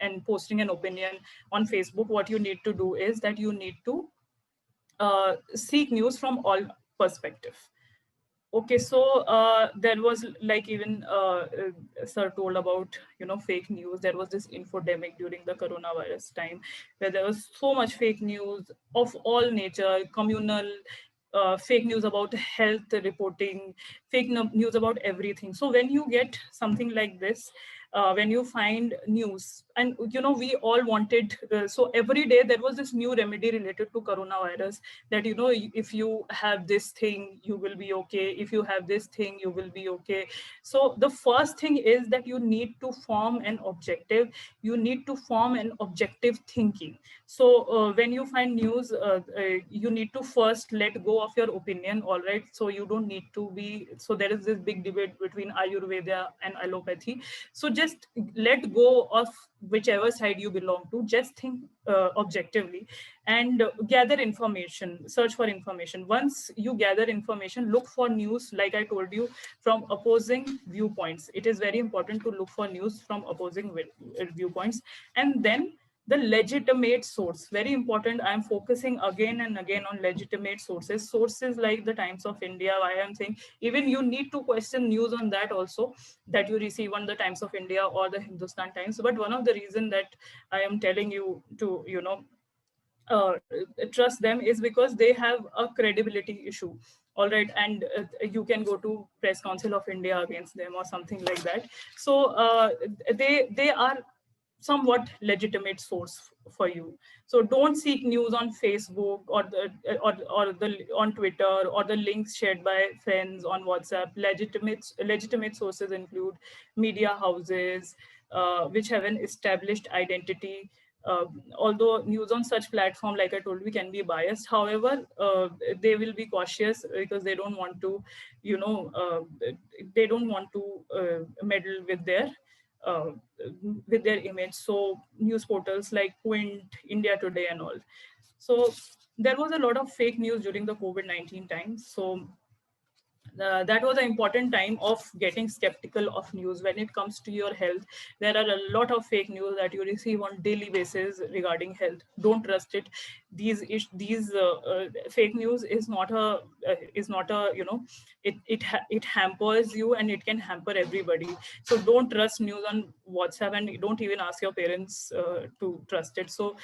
and posting an opinion on Facebook, what you need to do is that you need to seek news from all perspective. Okay, so there was, like, even sir told about fake news. There was this infodemic during the coronavirus time, where there was so much fake news of all nature, communal fake news about health reporting, news about everything. So when you get something like this, when you find news, and we all wanted, so every day there was this new remedy related to coronavirus, that if you have this thing you will be okay, if you have this thing you will be okay. So the first thing is that you need to form an objective, you need to form an objective thinking. So when you find news, you need to first let go of your opinion, all right. So you don't need to be, so there is this big debate between Ayurveda and allopathy. So just let go of whichever side you belong to, just think objectively, and gather information, search for information. Once you gather information, look for news, like I told you, from opposing viewpoints. It is very important to look for news from opposing viewpoints. And then the legitimate source, very important. I am focusing again and again on legitimate sources like the Times of India. Why I am saying, even you need to question news on that also, that you receive on the Times of India or the Hindustan Times. But one of the reason that I am telling you to uh, trust them is because they have a credibility issue, all right. And you can go to Press Council of India against them or something like that. So they are somewhat legitimate source for you. So don't seek news on Facebook or the on Twitter, or the links shared by friends on WhatsApp. Legitimate sources include media houses which have an established identity. Although news on such platform, like I told, we can be biased. However, they will be cautious because they don't want to, they don't want to meddle uh, with their image. So news portals like Quint, India Today, and all. So there was a lot of fake news during the COVID-19 times. So that was an important time of getting skeptical of news. When it comes to your health, there are a lot of fake news that you receive on daily basis regarding health. Don't trust it. These fake news is not a it hampers you, and it can hamper everybody. So don't trust news on WhatsApp, and don't even ask your parents to trust it. So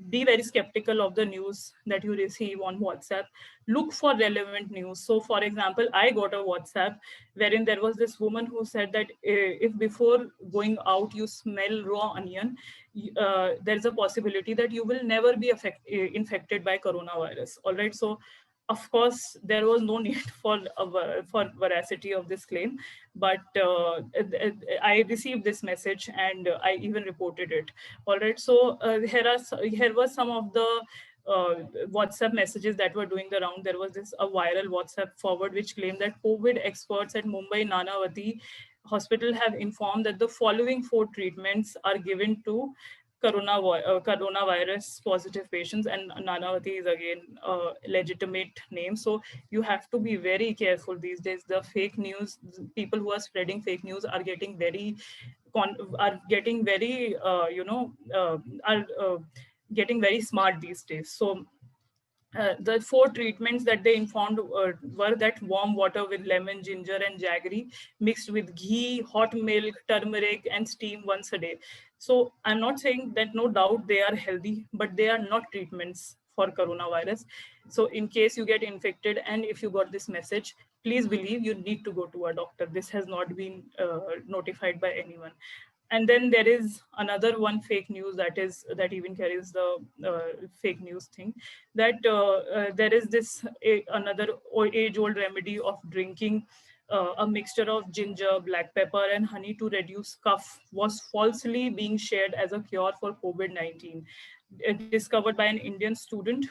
be very skeptical of the news that you receive on WhatsApp. Look for relevant news. So for example, I got a WhatsApp wherein there was this woman who said that if before going out you smell raw onion, there's a possibility that you will never be infected by coronavirus, all right. So of course, there was no need for veracity of this claim, but I received this message and I even reported it. All right, so here was some of the uh, WhatsApp messages that were doing the round. There was this a viral WhatsApp forward which claimed that COVID experts at Mumbai Nanavati Hospital have informed that the following four treatments are given to coronavirus positive patients, and Nanavati is again a legitimate name. So you have to be very careful these days. The fake news, people who are spreading fake news are getting very, are getting very, are getting very smart these days. So the four treatments that they informed were that warm water with lemon, ginger, and jaggery mixed with ghee, hot milk, turmeric, and steam once a day. So I'm not saying that no doubt they are healthy, but they are not treatments for coronavirus. So in case you get infected and if you got this message, please believe you need to go to a doctor. This has not been notified by anyone. And then there is another one fake news that even carries the fake news thing, that there is this another age old remedy of drinking a mixture of ginger, black pepper, and honey to reduce cough was falsely being shared as a cure for COVID-19, discovered by an Indian student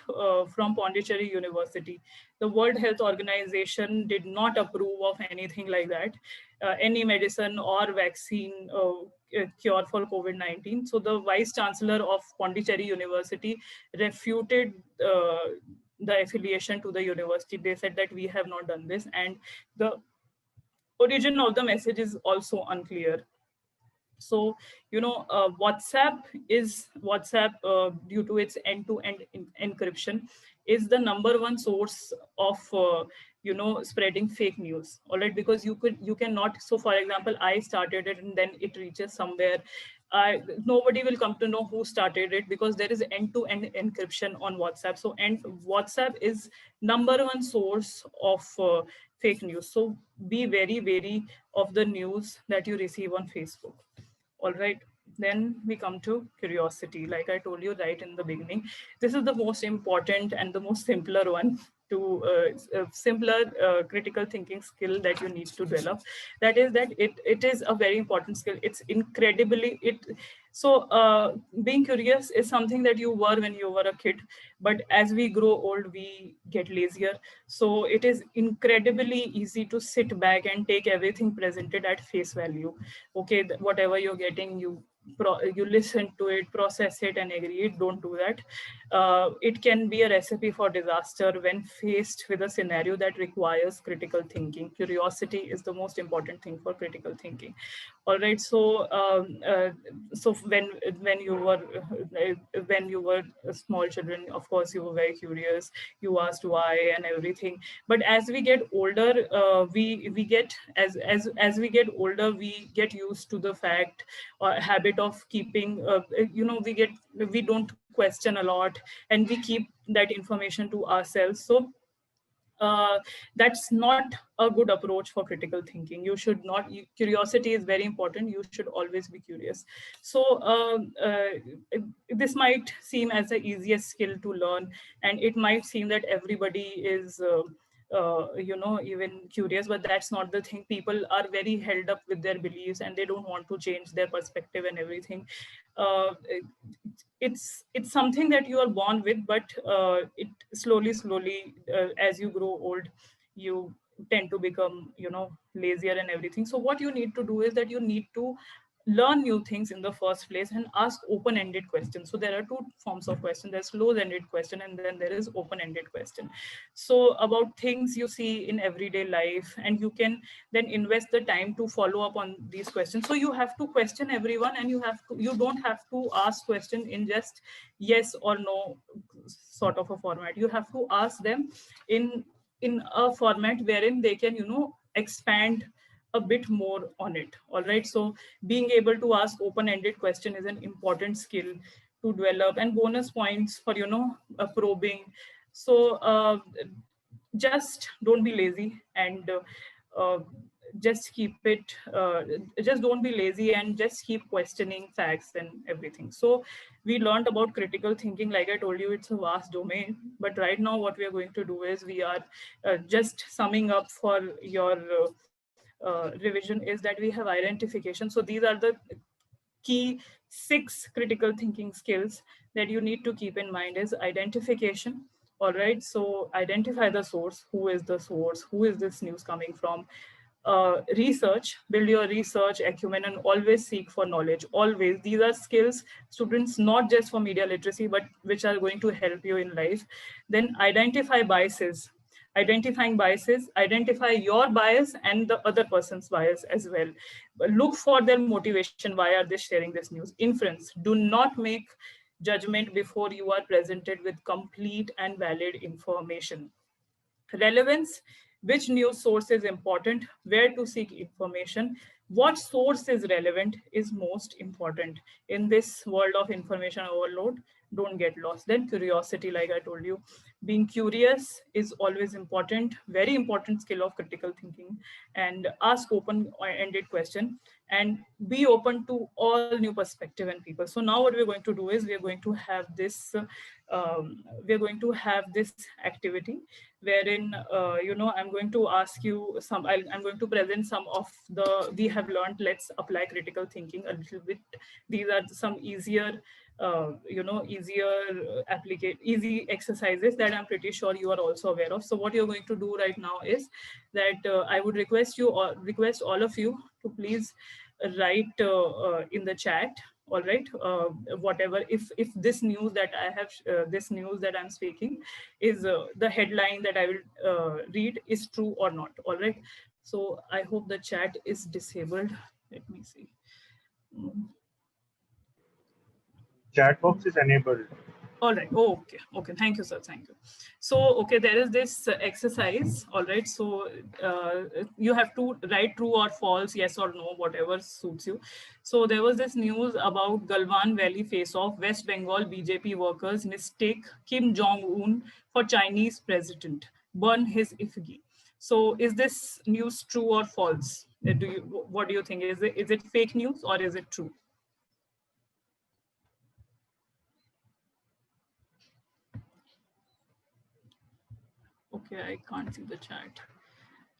from Pondicherry University. The World Health Organization did not approve of anything like that, any medicine or vaccine cure for COVID-19. So the Vice Chancellor of Pondicherry University refuted the affiliation to the university. They said that we have not done this, and the origin of the message is also unclear. So WhatsApp due to its end-to-end encryption is the number one source of spreading fake news. All right, because you cannot. So for example, I started it and then it reaches somewhere. Nobody will come to know who started it because there is end-to-end encryption on WhatsApp. So and WhatsApp is number one source of fake news. So be very wary of the news that you receive on Facebook. All right. Then we come to curiosity. Like I told you right in the beginning, this is the most important and the most simpler one to simpler critical thinking skill that you need to develop. That is that it is a very important skill. It's incredibly it. So being curious is something that you were when you were a kid, but as we grow old, we get lazier. So it is incredibly easy to sit back and take everything presented at face value. Okay, whatever you're getting, you listen to it, process it, and agree it. Don't do that. It can be a recipe for disaster when faced with a scenario that requires critical thinking. Curiosity is the most important thing for critical thinking. All right, so so when you were small children, of course you were very curious. You asked why and everything. But as we get older, we get as we get older, we get used to the fact or habit of keeping. We don't question a lot, and we keep that information to ourselves. So uh, that's not a good approach for critical thinking. You should not. Curiosity is very important. You should always be curious. So this might seem as the easiest skill to learn, and it might seem that everybody is. Even curious, but that's not the thing. People are very held up with their beliefs and they don't want to change their perspective and everything. uh, it's something that you are born with, but it slowly as you grow old, you tend to become lazier and everything. So what you need to do is that you need to learn new things in the first place and ask open-ended questions. So there are two forms of question. There's close-ended question and then there is open-ended question. So about things you see in everyday life, and you can then invest the time to follow up on these questions. So you have to question everyone, and you don't have to ask question in just yes or no sort of a format. You have to ask them in a format wherein they can expand a bit more on it. All right, so being able to ask open-ended question is an important skill to develop, and bonus points for probing. So just don't be lazy, and uh, just keep it, just don't be lazy and just keep questioning facts and everything. So we learned about critical thinking. Like I told you, it's a vast domain, but right now what we are going to do is we are just summing up for your revision, is that we have identification. So these are the key 6 critical thinking skills that you need to keep in mind. Is identification. All right, so identify the source. Who is the source? Who is this news coming from? Research, build your research acumen and always seek for knowledge. Always, these are skills, students, not just for media literacy, but which are going to help you in life. Then identify biases. Identifying biases, identify your bias and the other person's bias as well. Look for their motivation. Why are they sharing this news? Inference, do not make judgment before you are presented with complete and valid information. Relevance, which news source is important, where to seek information, what source is relevant is most important. In this world of information overload, don't get lost. Then curiosity, like I told you, being curious is always important, very important skill of critical thinking. And ask open-ended question and be open to all new perspective and people. So now what we're going to do is we're going to have this activity wherein I'm going to ask you some. I'm going to present some of the we have learned. Let's apply critical thinking a little bit. These are some easy exercises that I'm pretty sure you are also aware of. So what you're going to do right now is that I would request all of you to please write in the chat. All right, whatever, if this news that I have this news that I'm speaking is the headline that I will read is true or not. All right, so I hope the chat is disabled. Let me see. Chat box is enabled. All right. Oh, okay. Okay. Thank you, sir. Thank you. So, okay, there is this exercise. All right. So, you have to write true or false, yes or no, whatever suits you. So, there was this news about Galwan Valley face-off. West Bengal BJP workers mistake Kim Jong-un for Chinese president. Burn his effigy. So, is this news true or false? What do you think? Is it fake news or is it true? Okay, I can't see the chat.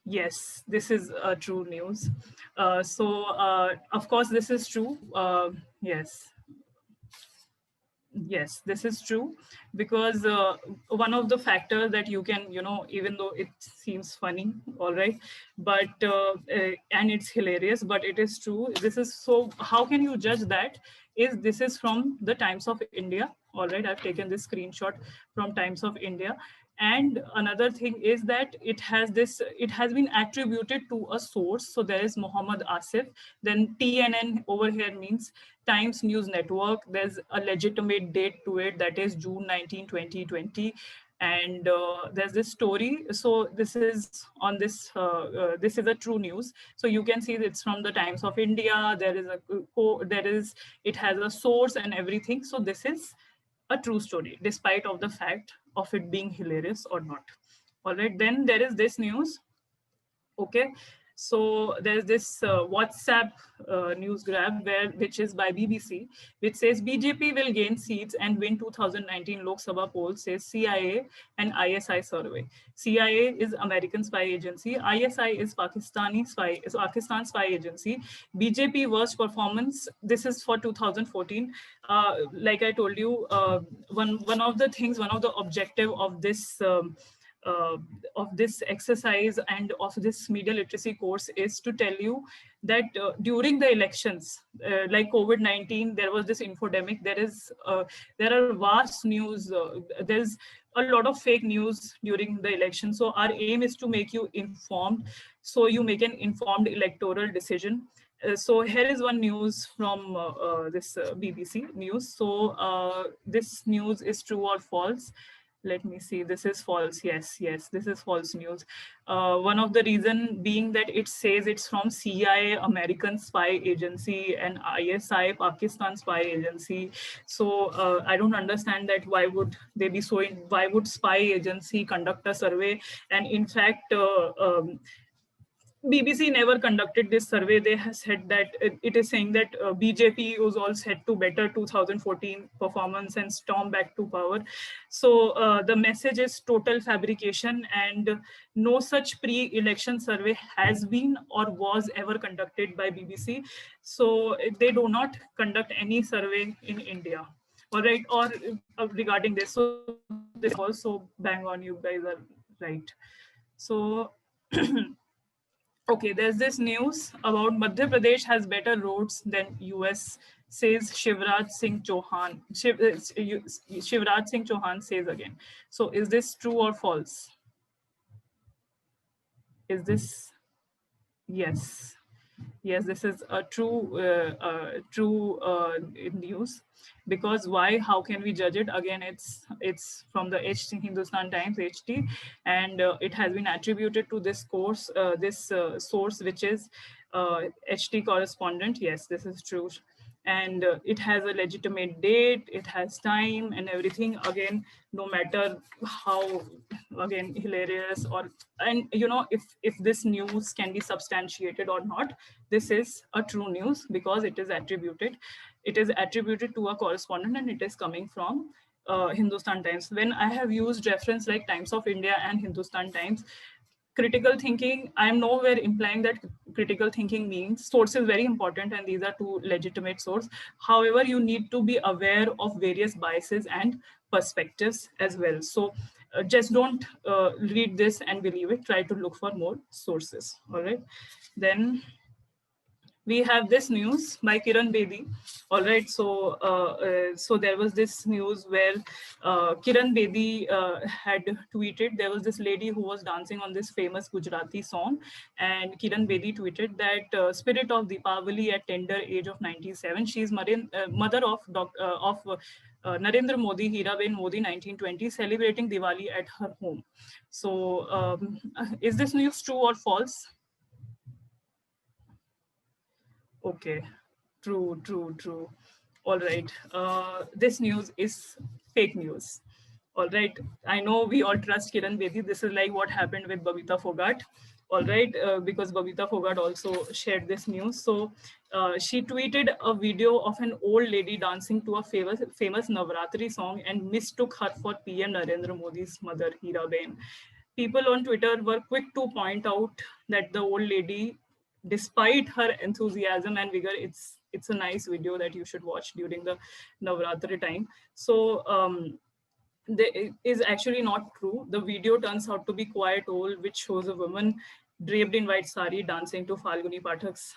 Yes, this is true news. Of course, this is true. Yes, yes, this is true, because one of the factors that you can, even though it seems funny, all right, but and it's hilarious, but it is true. This is so. How can you judge that? This is from the Times of India? All right, I've taken this screenshot from Times of India. And another thing is that it has been attributed to a source. So there is Muhammad Asif. Then TNN over here means Times News Network. There's a legitimate date to it, that is June 19, 2020. And there's this story. So this is on this. This is a true news. So you can see it's from the Times of India. It has a source and everything. So this is a true story, despite of the fact of it being hilarious or not. All right, then there is this news. Okay, so there's this WhatsApp news grab which is by BBC, which says BJP will gain seats and win 2019 Lok Sabha poll, says CIA and ISI survey. CIA is American spy agency. ISI is Pakistan spy agency. BJP worst performance. This is for 2014. Like I told you, one of the objective of this. Of this exercise and of this media literacy course is to tell you that during the elections, like COVID-19, there was this infodemic. There are vast news. There's a lot of fake news during the election. So our aim is to make you informed, so you make an informed electoral decision. So here is one news from this BBC news. So this news is true or false. Let me see. This is false. Yes, this is false news. One of the reason being that it says it's from CIA, American spy agency, and ISI, Pakistan spy agency. So I don't understand that. Why would they be so? Why would spy agency conduct a survey? And in fact, BBC never conducted this survey. They have said that it is saying that BJP was all set to better 2014 performance and storm back to power. So the message is total fabrication, and no such pre-election survey has been or was ever conducted by BBC. So they do not conduct any survey in India. All right, or regarding this. So this also bang on. You guys are right. So. Okay, there's this news about Madhya Pradesh has better roads than US, says Shivraj Singh Chauhan. Shivraj Singh Chauhan says again. So is this true or false? Is this yes? Yes, this is a true news. Because why? How can we judge it? Again, it's from the HT Hindustan Times HT, and it has been attributed to this course, this source, which is HT correspondent. Yes, this is true, and it has a legitimate date, it has time and everything. Again, no matter how, again, hilarious, or, and if this news can be substantiated or not, this is a true news because it is attributed to a correspondent, and it is coming from Hindustan Times. When I have used reference like Times of India and Hindustan Times, critical thinking, I am nowhere implying that critical thinking means source is very important and these are two legitimate sources. However, you need to be aware of various biases and perspectives as well. So just don't read this and believe it. Try to look for more sources. All right. Then we have this news by Kiran Bedi. All right, so there was this news where Kiran Bedi had tweeted. There was this lady who was dancing on this famous Gujarati song, and Kiran Bedi tweeted that spirit of Deepavali at tender age of 97. She is mother of Narendra Modi, Hiraben Modi, 1920, celebrating Diwali at her home. So, is this news true or false? Okay, true. All right. This news is fake news. All right. I know we all trust Kiran Bedi. This is like what happened with Babita Fogart. All right, because Babita Fogart also shared this news. So she tweeted a video of an old lady dancing to a famous Navratri song and mistook her for PM Narendra Modi's mother, Hira Ben. People on Twitter were quick to point out that the old lady, despite her enthusiasm and vigor, it's a nice video that you should watch during the Navratri time. So it is actually not true. The video turns out to be quite old, which shows a woman draped in white sari dancing to Falguni Pathak's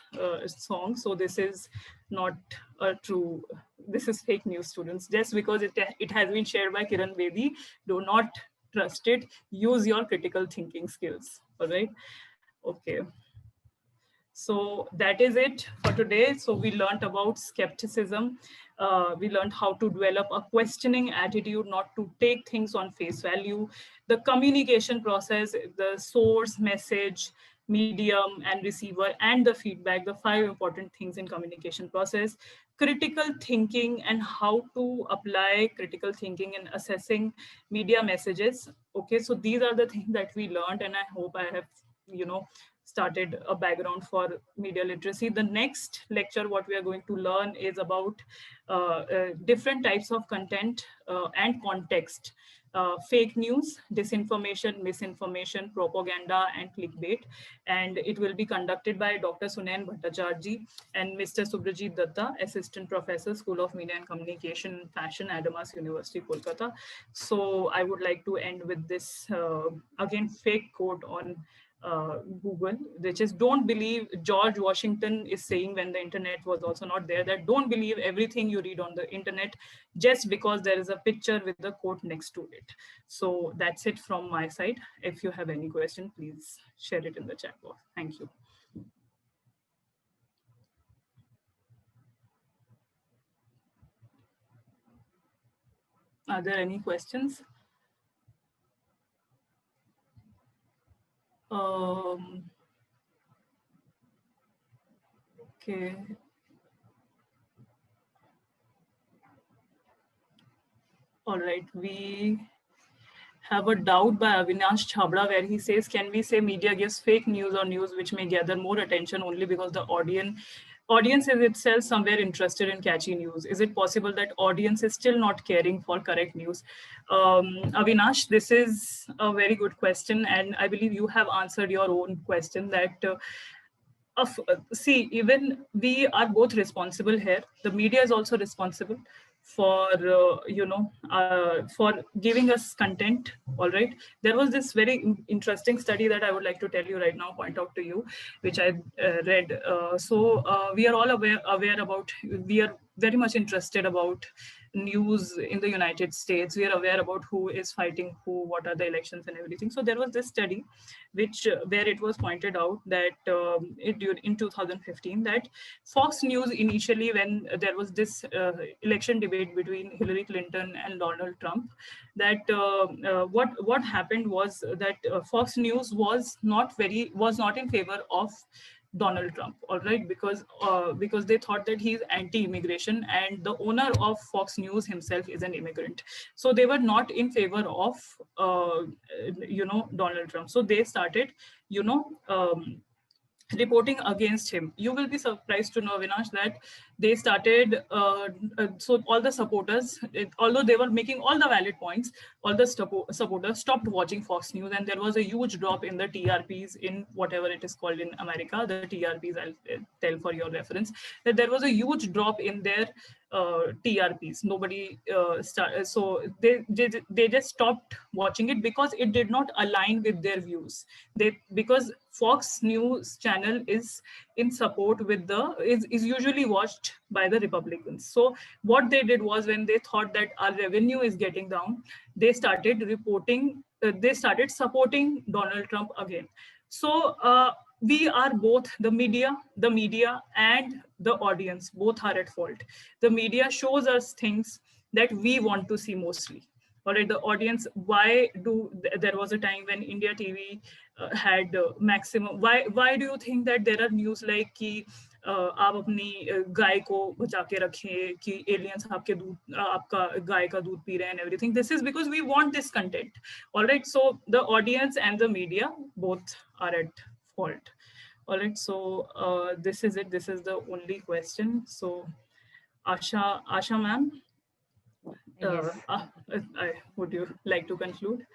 song. So this is not a true. This is fake news, students. Just because it has been shared by Kiran Bedi, do not trust it. Use your critical thinking skills. All right. Okay. So that is it for today. So we learned about skepticism. We learned how to develop a questioning attitude, not to take things on face value. The communication process, the source, message, medium, and receiver, and the feedback, the 5 important things in communication process. Critical thinking and how to apply critical thinking in assessing media messages. Okay, so these are the things that we learned, and I hope I have, started a background for media literacy. The next lecture, what we are going to learn is about different types of content and context. Fake news, disinformation, misinformation, propaganda, and clickbait. And it will be conducted by Dr. Sunain Bhattacharjee and Mr. Subrajit Datta, Assistant Professor, School of Media and Communication and Fashion, Adamas University, Kolkata. So I would like to end with this, again, fake quote on Google, which is, don't believe, George Washington is saying when the internet was also not there, that don't believe everything you read on the internet just because there is a picture with the quote next to it. So that's it from my side. If you have any question, please share it in the chat box. Thank you. Are there any questions? Okay. All right, we have a doubt by Avinash Chabra where he says, can we say media gives fake news or news which may gather more attention only because the audience is itself somewhere interested in catchy news? Is it possible that audience is still not caring for correct news? Avinash, this is a very good question, and I believe you have answered your own question that see, even we are both responsible here. The media is also responsible for for giving us content. All right, there was this very interesting study that I would like to tell you right now, point out to you, which I read. We are all aware about, we are very much interested about news in the United States. We are aware about who is fighting who, what are the elections and everything. So there was this study which where it was pointed out that in 2015 that Fox News initially, when there was this election debate between Hillary Clinton and Donald Trump, that what happened was that Fox News was not in favor of Donald Trump, all right, because they thought that he's anti-immigration, and the owner of Fox News himself is an immigrant. So they were not in favor of Donald Trump. So they started, you know, reporting against him. You will be surprised to know, Avinash, that they started, so all the supporters, although they were making all the valid points, all the supporters stopped watching Fox News, and there was a huge drop in the TRPs in whatever it is called in America. The TRPs, I'll tell for your reference, that there was a huge drop in their TRPs. Nobody so they just stopped watching it because it did not align with their views. Because Fox News channel is in support with is usually watched by the Republicans. So what they did was, when they thought that our revenue is getting down, they started reporting. They started supporting Donald Trump again. So we are both, the media and the audience both are at fault. The media shows us things that we want to see mostly. All right, the audience, there was a time when India TV had maximum, why do you think that there are news like कि आप अपनी गाय को बचा के रखें, कि aliens आपके दूध आपका गाय का दूध पी रहे हैं and everything? This is because we want this content. All right, so the audience and the media both are at fault. All right, so this is it. This is the only question. So Asha ma'am, Yes. would you like to conclude?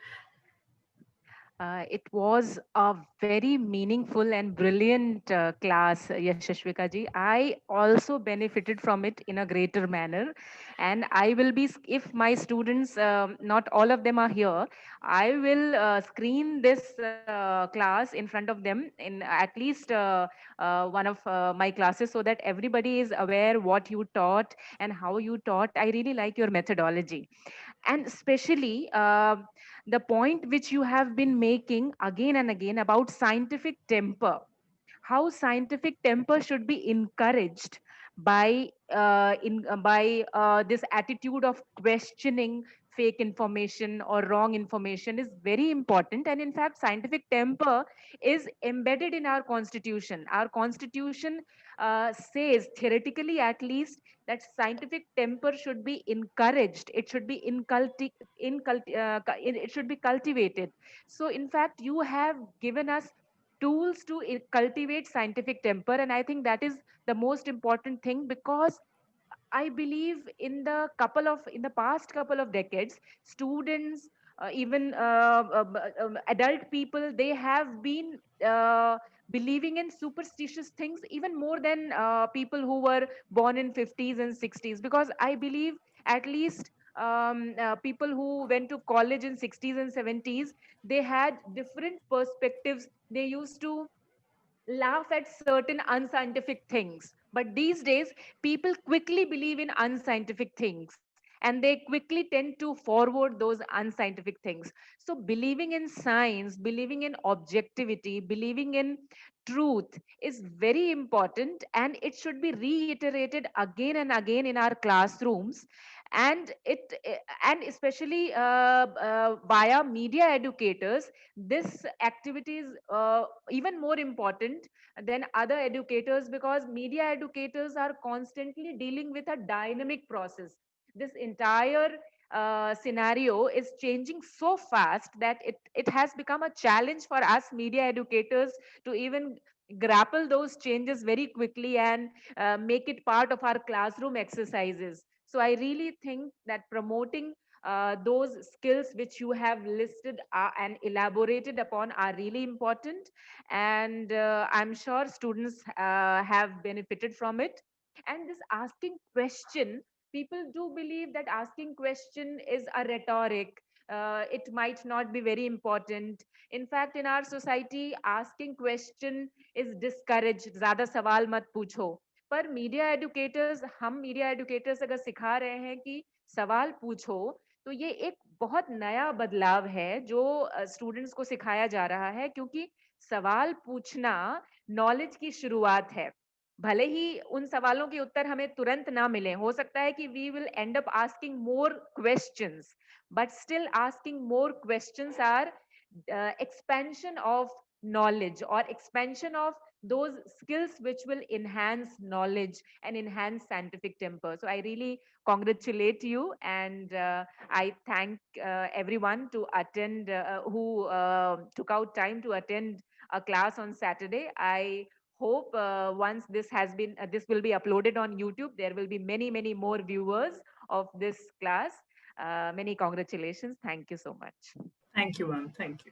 It was a very meaningful and brilliant class, Yashashvika ji. I also benefited from it in a greater manner. And I will be, if my students, not all of them are here, I will screen this class in front of them in at least one of my classes, so that everybody is aware what you taught and how you taught. I really like your methodology. And especially the point which you have been making again and again about scientific temper, how scientific temper should be encouraged by this attitude of questioning fake information or wrong information is very important. And in fact, scientific temper is embedded in our constitution. Our constitution says, theoretically at least, that scientific temper should be encouraged. It should be it should be cultivated. So in fact, you have given us tools to cultivate scientific temper, and I think that is the most important thing. Because I believe in the past couple of decades, students, even adult people, they have been believing in superstitious things even more than people who were born in 50s and 60s. Because I believe at least people who went to college in 60s and 70s, they had different perspectives. They used to laugh at certain unscientific things. But these days, people quickly believe in unscientific things, and they quickly tend to forward those unscientific things. So, believing in science, believing in objectivity, believing in truth is very important, and it should be reiterated again and again in our classrooms. And and especially via media educators, this activity is even more important than other educators, because media educators are constantly dealing with a dynamic process. This entire scenario is changing so fast that it has become a challenge for us media educators to even grapple those changes very quickly and make it part of our classroom exercises. So I really think that promoting those skills which you have listed and elaborated upon are really important, and I'm sure students have benefited from it. And this asking question, people do believe that asking question is a rhetoric. It might not be very important. In fact, in our society, asking question is discouraged. ज़्यादा सवाल मत पूछो. पर media educators, हम media educators अगर सिखा रहे हैं कि सवाल पूछो, तो ये एक बहुत नया बदलाव है जो स्टूडेंट्स को सिखाया जा रहा है, क्योंकि सवाल पूछना नॉलेज की शुरुआत है. भले ही उन सवालों के उत्तर हमें तुरंत ना मिले, हो सकता है कि we will end up asking more questions, but still asking more questions are expansion of knowledge or expansion of those skills which will enhance knowledge and enhance scientific temper. So I really congratulate you, and I thank everyone to attend who took out time to attend a class on Saturday. I hope once this will be uploaded on YouTube, there will be many more viewers of this class. Many congratulations. Thank you so much. Thank you, ma'am. Thank you.